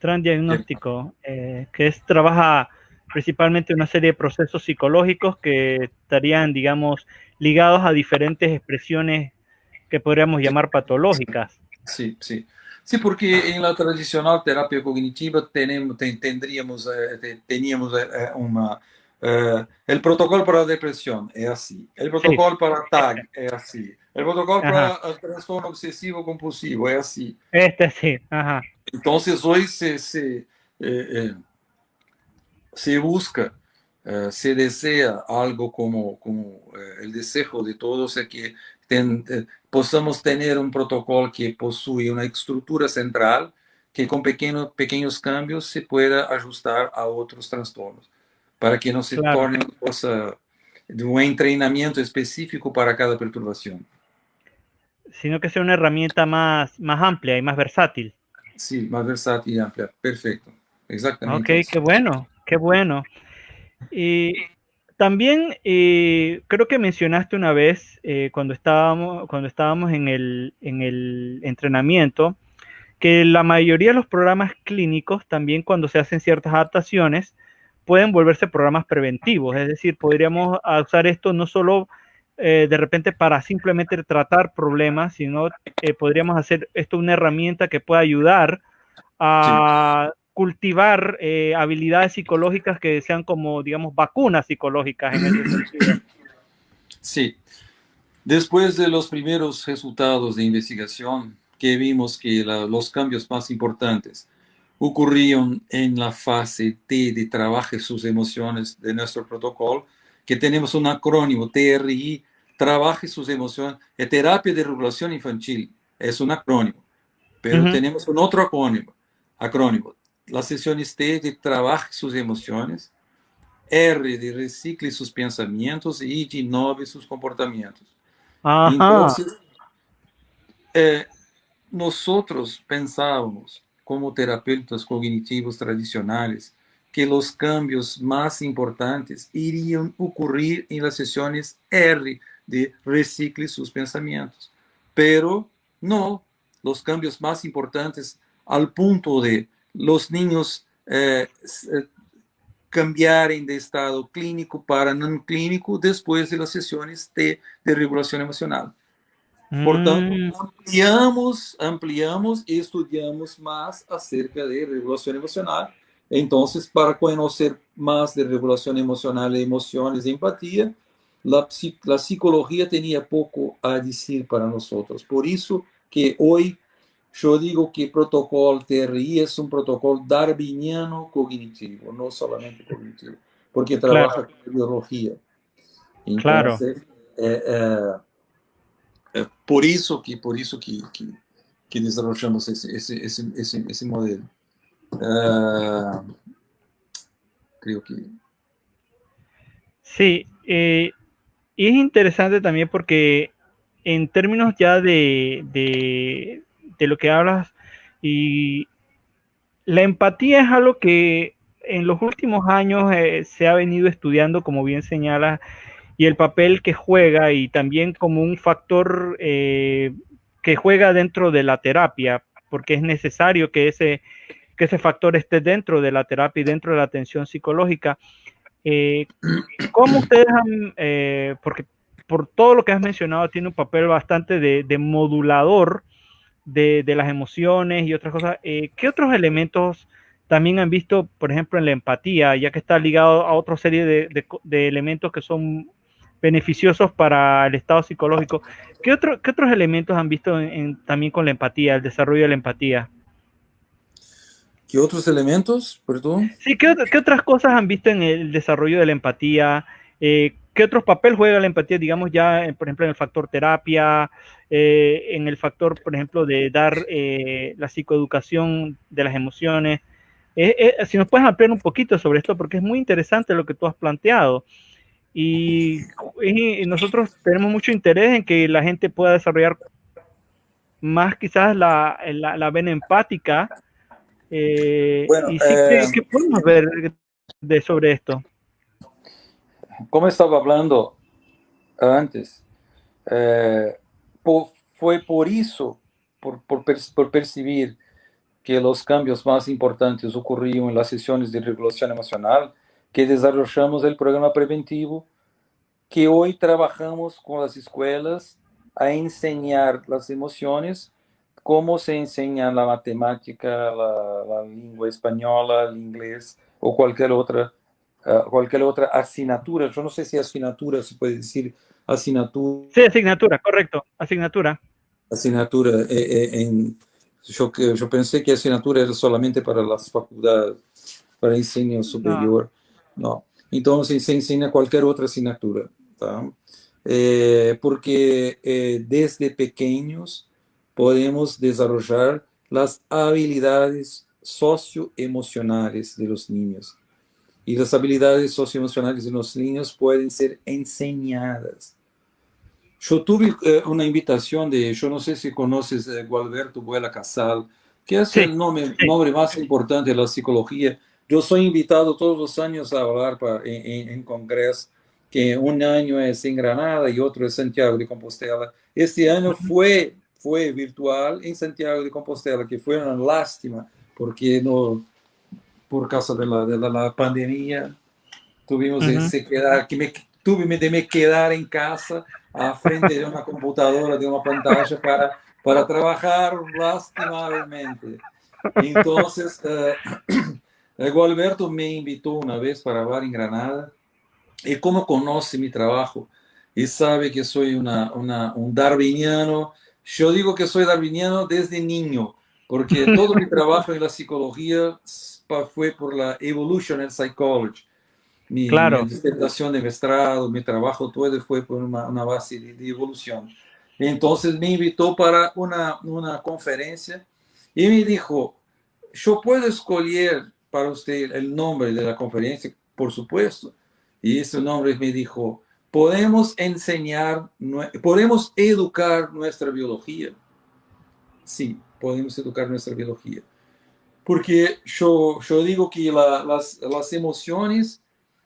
Transdiagnóstico, que trabaja principalmente una serie de procesos psicológicos que estarían, digamos, ligados a diferentes expresiones que podríamos llamar patológicas. Sí, sí. Sí, porque en la tradicional terapia cognitiva teníamos el protocolo para la depresión es así, el protocolo para TAG es así, el protocolo para el trastorno obsesivo compulsivo es así. Sí, ajá. Entonces hoy se busca, se desea algo como el deseo de todos es que possamos ter um protocolo que possui uma estrutura central que com pequenos cambios se pueda ajustar a outros transtornos, para que não se torne uma coisa de um treinamento específico para cada perturbação. Sino que sea una herramienta más amplia y más versátil. Sí, más versátil y amplia. Perfecto. Exactamente. Ok, eso. qué bueno, qué bueno. Y también creo que mencionaste una vez cuando estábamos en el entrenamiento que la mayoría de los programas clínicos también cuando se hacen ciertas adaptaciones pueden volverse programas preventivos, es decir, podríamos usar esto no solo de repente para simplemente tratar problemas, sino podríamos hacer esto una herramienta que pueda ayudar a cultivar habilidades psicológicas que sean como, digamos, vacunas psicológicas en ese sentido. Sí. Después de los primeros resultados de investigación, que vimos que los cambios más importantes ocurrieron en la fase T de trabaje sus emociones de nuestro protocolo, que tenemos un acrónimo TRI, trabaje sus emociones, terapia de regulación infantil, es un acrónimo, pero tenemos un otro acrónimo, las sesiones T de trabaje sus emociones, R de recicle sus pensamientos y de innove sus comportamientos. Ajá. Entonces, nosotros pensábamos, como terapeutas cognitivos tradicionales, que los cambios más importantes irían a ocurrir en las sesiones R de recicle sus pensamientos. Pero no, los cambios más importantes al punto de los niños cambiarem de estado clínico para não clínico después de las sesiones de regulación emocional. Portanto, ampliamos e estudiamos mais acerca de regulação emocional. Então, para conhecer mais de regulação emocional, emoções e empatia, a psicologia tinha pouco a dizer para nós. Por isso que hoje eu digo que o protocolo TRI é um protocolo darwiniano cognitivo, não somente cognitivo, porque trabalha com biologia. Então, claro. por isso que desenvolvemos esse modelo. Creo que sí, y es interesante también porque en términos ya de lo que hablas, y la empatía es algo que en los últimos años se ha venido estudiando, como bien señala, y el papel que juega y también como un factor que juega dentro de la terapia, porque es necesario que ese factor esté dentro de la terapia y dentro de la atención psicológica. Eh, ¿Cómo ustedes han, porque por todo lo que has mencionado, tiene un papel bastante de modulador de las emociones y otras cosas? ¿Qué otros elementos también han visto, por ejemplo, en la empatía, ya que está ligado a otra serie de elementos que son beneficiosos para el estado psicológico? ¿Qué otros elementos han visto también con la empatía, el desarrollo de la empatía? ¿Qué otros elementos, perdón? Sí, ¿qué otras cosas han visto en el desarrollo de la empatía? ¿Qué otros papel juega la empatía, digamos, ya, por ejemplo, en el factor terapia, en el factor, por ejemplo, de dar la psicoeducación de las emociones? Si nos puedes ampliar un poquito sobre esto, porque es muy interesante lo que tú has planteado. Y nosotros tenemos mucho interés en que la gente pueda desarrollar más quizás la vena empática. Bueno, Y sí, ¿qué podemos ver sobre esto? como estaba hablando antes, eh, fue por eso, por percibir que los cambios más importantes ocurrían en las sesiones de regulación emocional, que desarrollamos el programa preventivo, que hoy trabajamos con las escuelas a enseñar las emociones, como se enseña la matemática, la lengua española, el inglés o cualquier otra asignatura. Yo no sé si asignatura se puede decir asignatura. Sí, asignatura, correcto, asignatura. Asignatura yo pensé que asignatura era solamente para las facultades, para ensino No, superior. No. Entonces se enseña cualquier otra asignatura. ¿Tá? Porque desde pequeños podemos desarrollar las habilidades socioemocionales de los niños. Y las habilidades socioemocionales de los niños pueden ser enseñadas. Yo tuve una invitación yo no sé si conoces Gualberto Buela Casal, que es sí, el sí. nombre más importante de la psicología. Yo soy invitado todos los años a hablar en congresos, que un año es en Granada y otro es Santiago de Compostela. Este año fue virtual en Santiago de Compostela, que fue una lástima, porque no, por causa de la pandemia tuvimos Uh-huh. ese quedar, tuve de me quedar en casa a frente de una computadora, de una pantalla para trabajar lastimadamente. Entonces, Gualberto me invitó una vez para hablar en Granada y como conoce mi trabajo y sabe que soy un darwiniano, yo digo que soy darwiniano desde niño, porque todo mi trabajo en la psicología fue por la evolutionary psychology. Mi Claro. disertación de mestrado, mi trabajo todo fue por una base de evolución. Entonces me invitó para una conferencia y me dijo, yo puedo escoger para usted el nombre de la conferencia, por supuesto. Y ese nombre me dijo, podemos educar nuestra biología. Sí, podemos educar nuestra biología. Porque yo digo que las emociones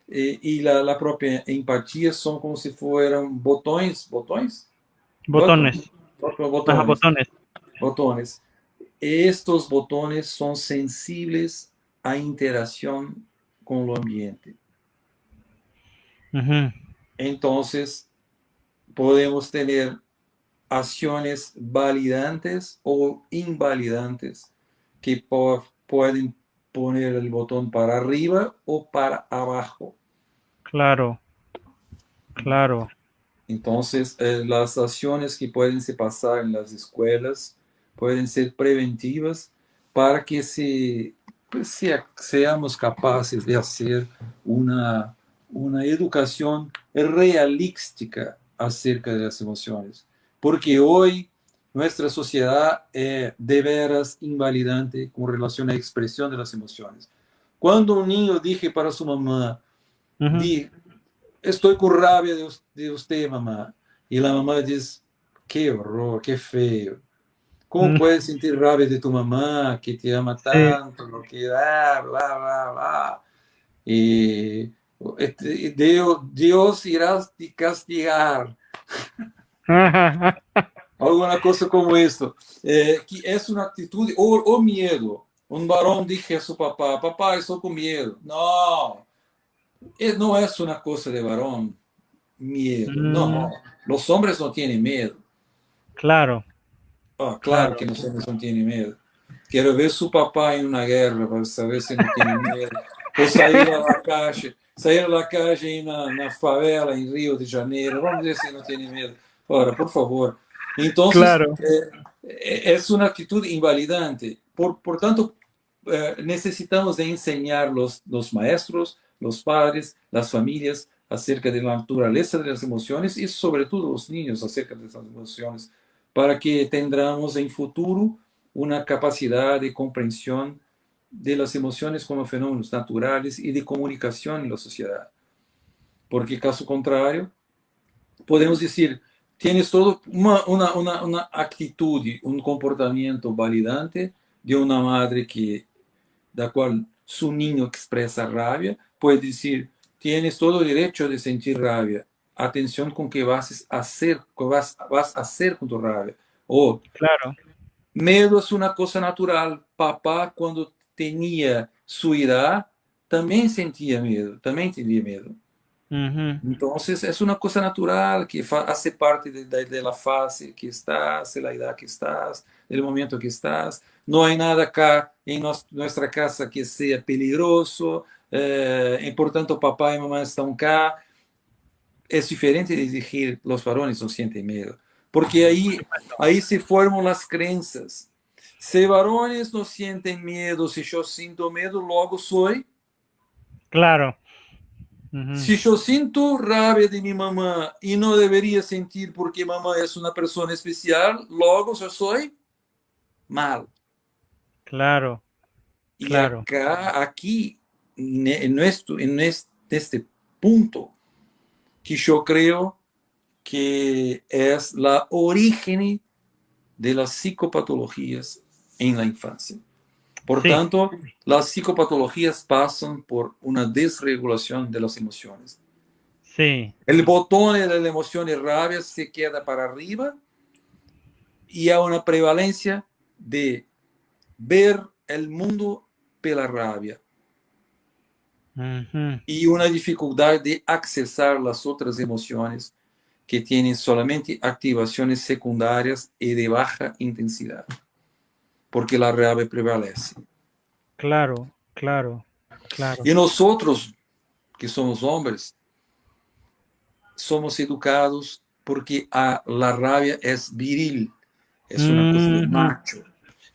y la propia empatía son como si fueran botones, Botones. Ajá, botones, botones. botones. Estos botones son sensibles a interacción con el ambiente. Uh-huh. Entonces, podemos tener acciones validantes o invalidantes que pueden poner el botón para arriba o para abajo. Claro, claro. Entonces, las acciones que pueden se pasar en las escuelas pueden ser preventivas para que seamos capaces de hacer una educación realística acerca de las emociones. Porque hoy nuestra sociedad es de veras invalidante con relación a la expresión de las emociones. Cuando un niño dije para su mamá, Uh-huh. estoy con rabia de usted, mamá. Y la mamá dice, qué horror, qué feo. ¿Cómo Mm, puedes sentir rabia de tu mamá que te ama sí, tanto? Lo que da, bla, bla, bla. y Dios irá te castigar. Alguna cosa como esto, que es una actitud o miedo. Un varón dije a su papá, papá, estoy con miedo. No, no es una cosa de varón, miedo. No, los hombres no tienen miedo. Claro, Ah, claro claro. que los hombres no tienen miedo. Quiero ver su papá en una guerra para saber si no tiene miedo. O sair a la calle na favela em Rio de Janeiro. Vamos ver se não tem medo. Ora, por favor. Então, Claro. é uma atitude invalidante. Por tanto, necessitamos de enseñar los maestros, los padres, las familias acerca de la naturaleza de las emociones y sobre todo los niños acerca de las emociones, para que tendremos en futuro una capacidad de comprensión de las emociones como fenómenos naturales y de comunicación en la sociedad. Porque caso contrario, podemos decir, tienes todo una actitud, un comportamiento validante de una madre da qual su niño expresa rabia, puede decir, tienes todo el derecho de sentir rabia. Atención con qué vas a hacer, vas a hacer con tu rabia. O Claro. medo es una cosa natural. Papá, cuando tenía su edad, también sentía miedo, también tenía miedo. Entonces, es una cosa natural que hace parte de la fase que estás, de la edad que estás, del momento que estás. No hay nada acá en nuestra casa que sea peligroso, y por tanto papá y mamá están acá. Es diferente de decir los varones no sienten miedo, porque ahí se forman las creencias. Si varones no sienten miedo, si yo siento miedo, luego soy. Claro. Si yo siento rabia de mi mamá y no debería sentir porque mamá es una persona especial, luego yo soy mal. Claro. Y Claro. aquí, en este punto, que yo creo que es la origen de las psicopatologías en la infancia. Por Sí, tanto, las psicopatologías pasan por una desregulación de las emociones. sí. El botón de la emoción de rabia se queda para arriba y hay una prevalencia de ver el mundo pela rabia y una dificultad de accesar las otras emociones que tienen solamente activaciones secundarias y de baja intensidad, porque la rabia prevalece. Claro, claro, claro. Y nosotros, que somos hombres, somos educados porque la rabia es viril, es una cosa de macho.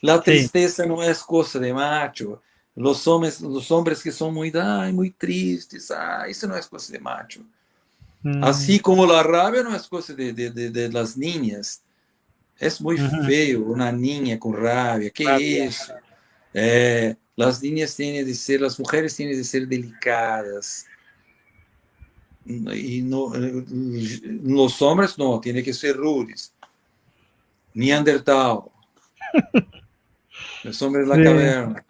La Sí. tristeza no es cosa de macho. Los hombres que son muy tristes, eso no es cosa de macho. Así como la rabia no es cosa de las niñas. Es muy feo una niña con rabia. ¿Qué es eso? Las niñas tienen de ser, las mujeres tienen de ser delicadas. Y no, los hombres no, tienen que ser rudes. Neandertal. Los hombres de la Sí. caverna.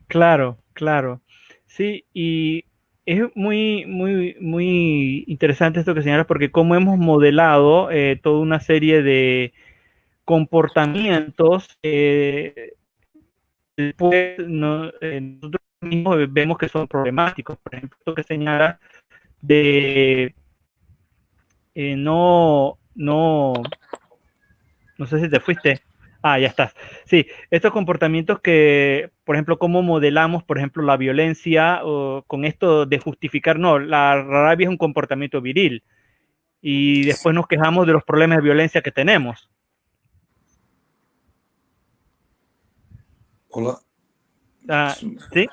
Claro, claro. Sí, y es muy interesante esto que señalas, porque como hemos modelado toda una serie de comportamientos, después nosotros mismos vemos que son problemáticos. Por ejemplo, esto que señala de no sé si te fuiste. Ah, ya estás. Sí, estos comportamientos que, por ejemplo, cómo modelamos, por ejemplo, la violencia o con esto de justificar, no, la rabia es un comportamiento viril y después nos quejamos de los problemas de violencia que tenemos. Hola. ¿Sí?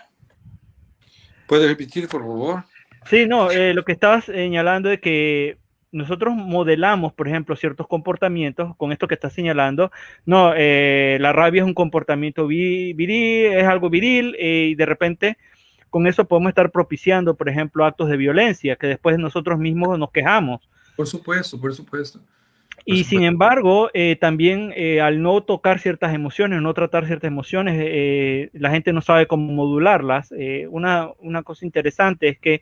¿Puede repetir, por favor? Sí, no, lo que estabas señalando es que nosotros modelamos, por ejemplo, ciertos comportamientos con esto que estás señalando. No, la rabia es un comportamiento viril, es algo viril, y de repente con eso podemos estar propiciando, por ejemplo, actos de violencia que después nosotros mismos nos quejamos. Por supuesto, por supuesto. por Y sin supuesto. embargo, también al no tocar ciertas emociones, no tratar ciertas emociones, la gente no sabe cómo modularlas. Una cosa interesante es que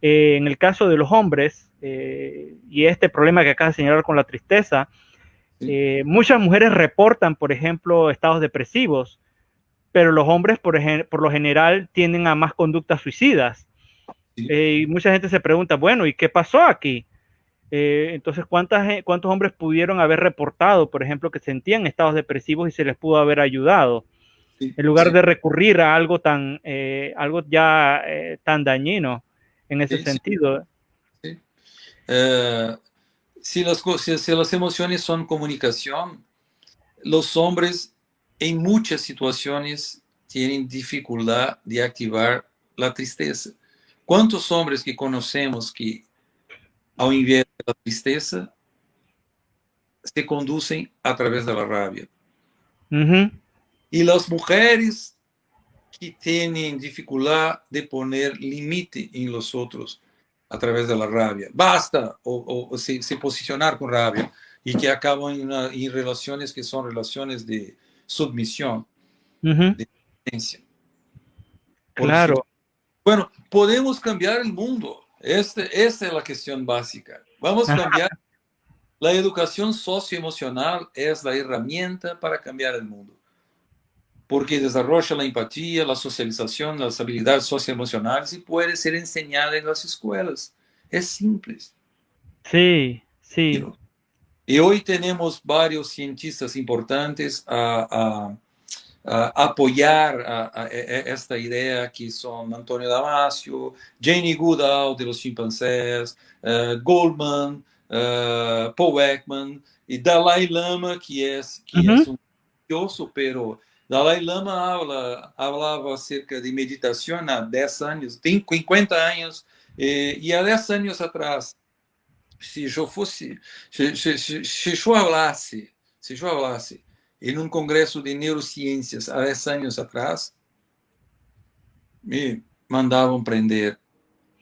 en el caso de los hombres, y este problema que acaba de señalar con la tristeza, Sí, muchas mujeres reportan, por ejemplo, estados depresivos, pero los hombres, por lo general, tienden a más conductas suicidas. sí. Y mucha gente se pregunta, bueno, ¿y qué pasó aquí? Entonces, ¿cuántos hombres pudieron haber reportado, por ejemplo, que sentían estados depresivos y se les pudo haber ayudado? Sí, En lugar sí, de recurrir a algo ya tan dañino en ese sí, sí, sentido. sí. Eh, si las emociones son comunicación, los hombres en muchas situaciones tienen dificultad de activar la tristeza. ¿Cuántos hombres que conocemos que, ao invés de la tristeza, se conducen a través de la rabia? Uh -huh. Y las mujeres que tienen dificultad de poner límite en los otros a través de la rabia. Basta o se posicionar con rabia y que acaban en relaciones que son relaciones de submisión, Uh -huh. de dependencia. Por Claro. bueno, podemos cambiar el mundo. Esta es la cuestión básica. Vamos a cambiar. La educación socioemocional es la herramienta para cambiar el mundo, porque desarrolla la empatía, la socialización, las habilidades socioemocionales y puede ser enseñada en las escuelas. Es simple. Sí, sí. Y hoy tenemos varios cientistas importantes a apoyar esta idea, que son Antonio Damasio, Jane Goodall de los chimpancés, Goldman, Paul Ekman y Dalai Lama, Uh que es -huh. un religioso, pero Dalai Lama hablaba acerca de meditación há 10 anos, 50 anos, e há 10 anos atrás, se eu fosse, se eu falasse, se eu falasse em um congresso de neurociências há 10 anos atrás, me mandavam prender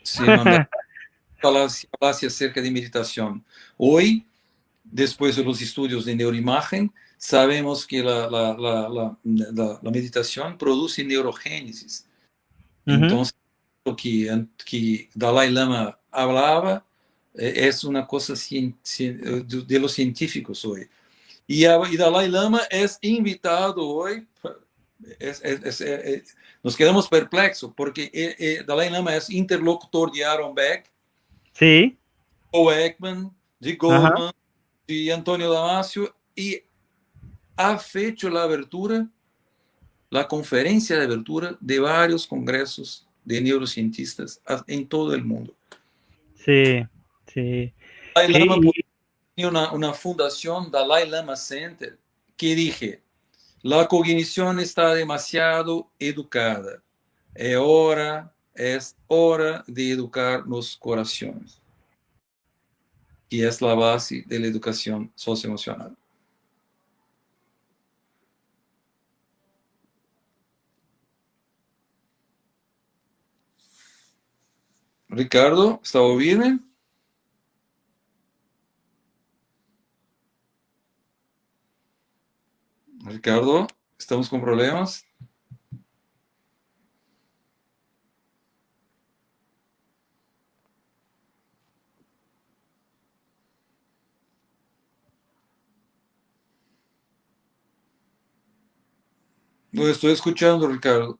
se mandasse falasse acerca de meditação. Hoje, depois dos estudos de neuroimagen, sabemos que a meditação produz neurogênesis. Uh -huh. Então, o que Dalai Lama falava é uma coisa de los científicos hoje. E Dalai Lama é invitado hoje. Nos quedamos perplexos porque Dalai Lama é interlocutor de Aaron Beck, Sí. Paul Ekman, de Ajá. Goldman, de Antonio Damasio, y ha feito la abertura, la conferencia de abertura de varios congresos de neurocientistas en todo el mundo. Sí. Sí. Dalai Lama Sí. tiene una fundación, Dalai Lama Center, que dije, la cognición está demasiado educada. Es hora de educar los corazones, que es la base de la educación socioemocional. Ricardo, ¿está ouvindo? Ricardo, estamos con problemas. No estoy escuchando, Ricardo.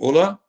Hola.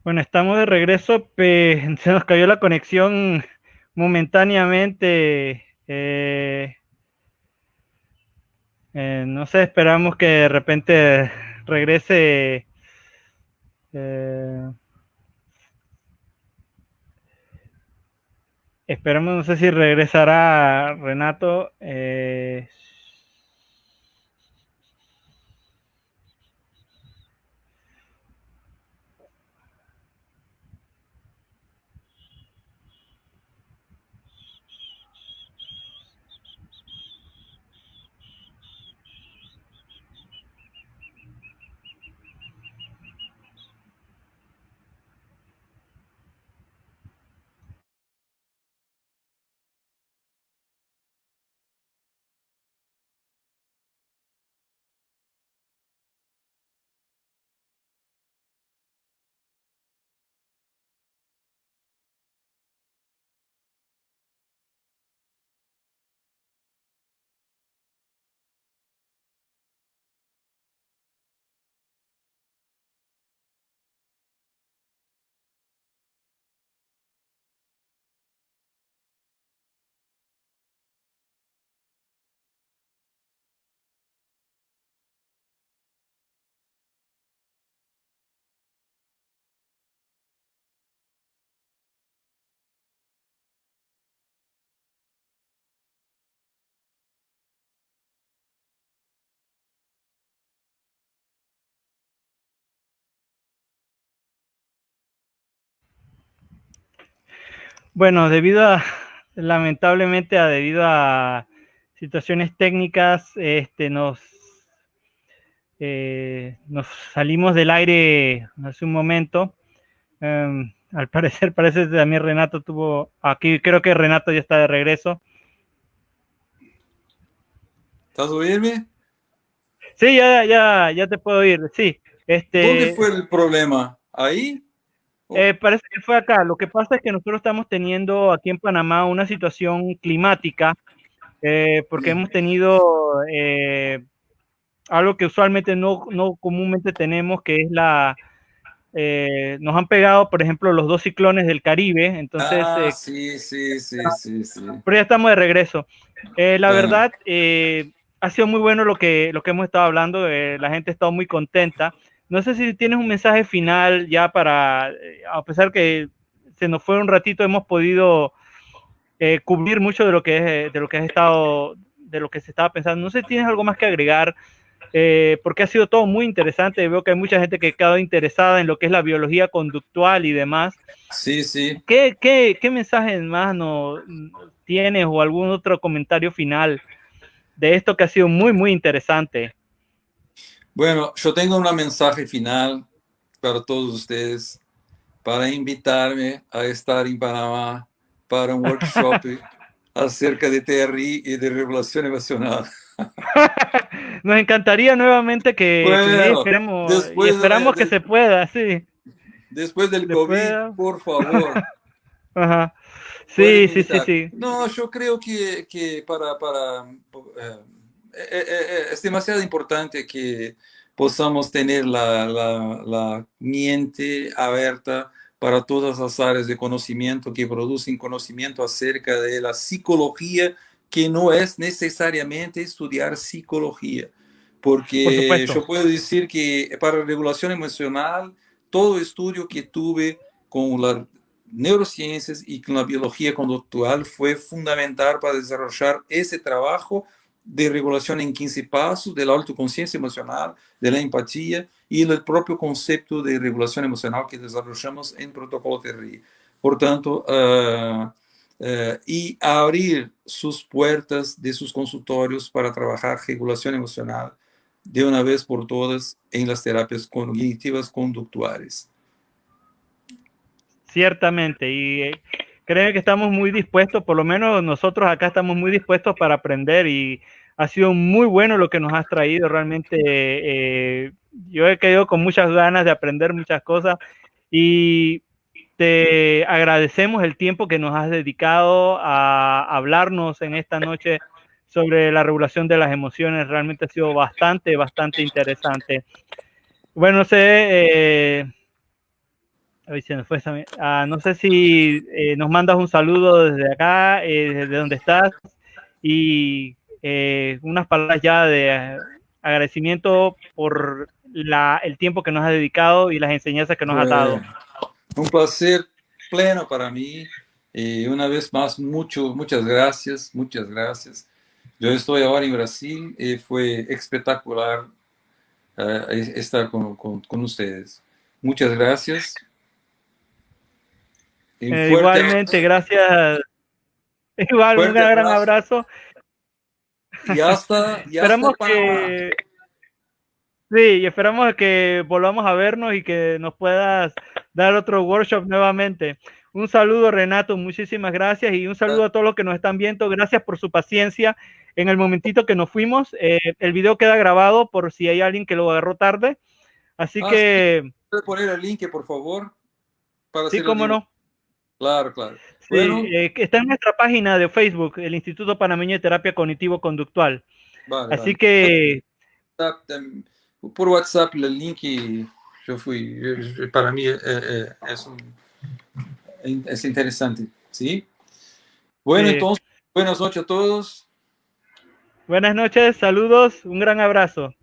Bueno, estamos de regreso, se nos cayó la conexión momentáneamente. No sé, esperamos que de repente regrese. Esperamos, no sé si regresará Renato. Bueno, lamentablemente, debido a situaciones técnicas, nos salimos del aire hace un momento. Al parecer, parece que también Renato tuvo, aquí creo que Renato ya está de regreso. ¿Estás oírme? Sí, ya te puedo oír, sí. ¿Dónde fue el problema? ¿Ahí? Parece que fue acá. Lo que pasa es que nosotros estamos teniendo aquí en Panamá una situación climática, porque hemos tenido algo que usualmente no comúnmente tenemos, que es nos han pegado, por ejemplo, los dos ciclones del Caribe, entonces, Sí. pero ya estamos de regreso. La Bueno, verdad, ha sido muy bueno lo que hemos estado hablando, la gente ha estado muy contenta. No sé si tienes un mensaje final ya para, a pesar que se nos fue un ratito, hemos podido cubrir mucho de lo que has estado, de lo que se estaba pensando. No sé si tienes algo más que agregar, porque ha sido todo muy interesante. Veo que hay mucha gente que ha quedado interesada en lo que es la biología conductual y demás. sí. ¿Qué mensajes más tienes o algún otro comentario final de esto que ha sido muy, muy interesante? Bueno, yo tengo un mensaje final para todos ustedes, para invitarme a estar en Panamá para un workshop acerca de TRI y de regulación emocional. Nos encantaría nuevamente que vinieras, Bueno, esperamos que se pueda, sí. después del Después, COVID, por favor, ajá. pueden Sí, sí, sí, invitar. sí. No, yo creo que es demasiado importante que podamos tener la mente abierta para todas las áreas de conocimiento que producen conocimiento acerca de la psicología, que no es necesariamente estudiar psicología. Por Porque supuesto. yo puedo decir que para regulación emocional, todo estudio que tuve con la neurociencias y con la biología conductual fue fundamental para desarrollar ese trabajo de regulación en 15 pasos, de la autoconciencia emocional, de la empatía y el propio concepto de regulación emocional que desarrollamos en Protocolo TRI. Por tanto, y abrir sus puertas de sus consultorios para trabajar regulación emocional de una vez por todas en las terapias cognitivas conductuales. Ciertamente, y creo que estamos muy dispuestos, por lo menos nosotros acá estamos muy dispuestos para aprender y ha sido muy bueno lo que nos has traído, realmente yo he quedado con muchas ganas de aprender muchas cosas y te agradecemos el tiempo que nos has dedicado a hablarnos en esta noche sobre la regulación de las emociones, realmente ha sido bastante interesante. Bueno, no sé, Hoy se nos fue no sé si nos mandas un saludo desde acá, desde donde estás, y unas palabras ya de agradecimiento por el tiempo que nos has dedicado y las enseñanzas que nos has dado. Un placer pleno para mí. Una vez más, muchas gracias, muchas gracias. Yo estoy ahora en Brasil y fue espectacular estar con ustedes. Muchas gracias. Y Igualmente, gracias. Igual, un fuerte gran abrazo. abrazo. Y hasta Esperamos Panamá. que, sí, y esperamos que volvamos a vernos y que nos puedas dar otro workshop nuevamente. Un saludo, Renato, muchísimas gracias, y un saludo a todos los que nos están viendo. Gracias por su paciencia en el momentito que nos fuimos. El video queda grabado por si hay alguien que lo agarró tarde. Así que... Sí. ¿Puedes poner el link, por favor? Para Sí, hacer el cómo dibujo. no. Claro, claro. Sí, Bueno. está en nuestra página de Facebook, el Instituto Panameño de Terapia Cognitivo-Conductual. Vale, Así vale. que... Por WhatsApp, el link para mí es interesante, ¿sí? Bueno, Sí. entonces, buenas noches a todos. Buenas noches, saludos, un gran abrazo.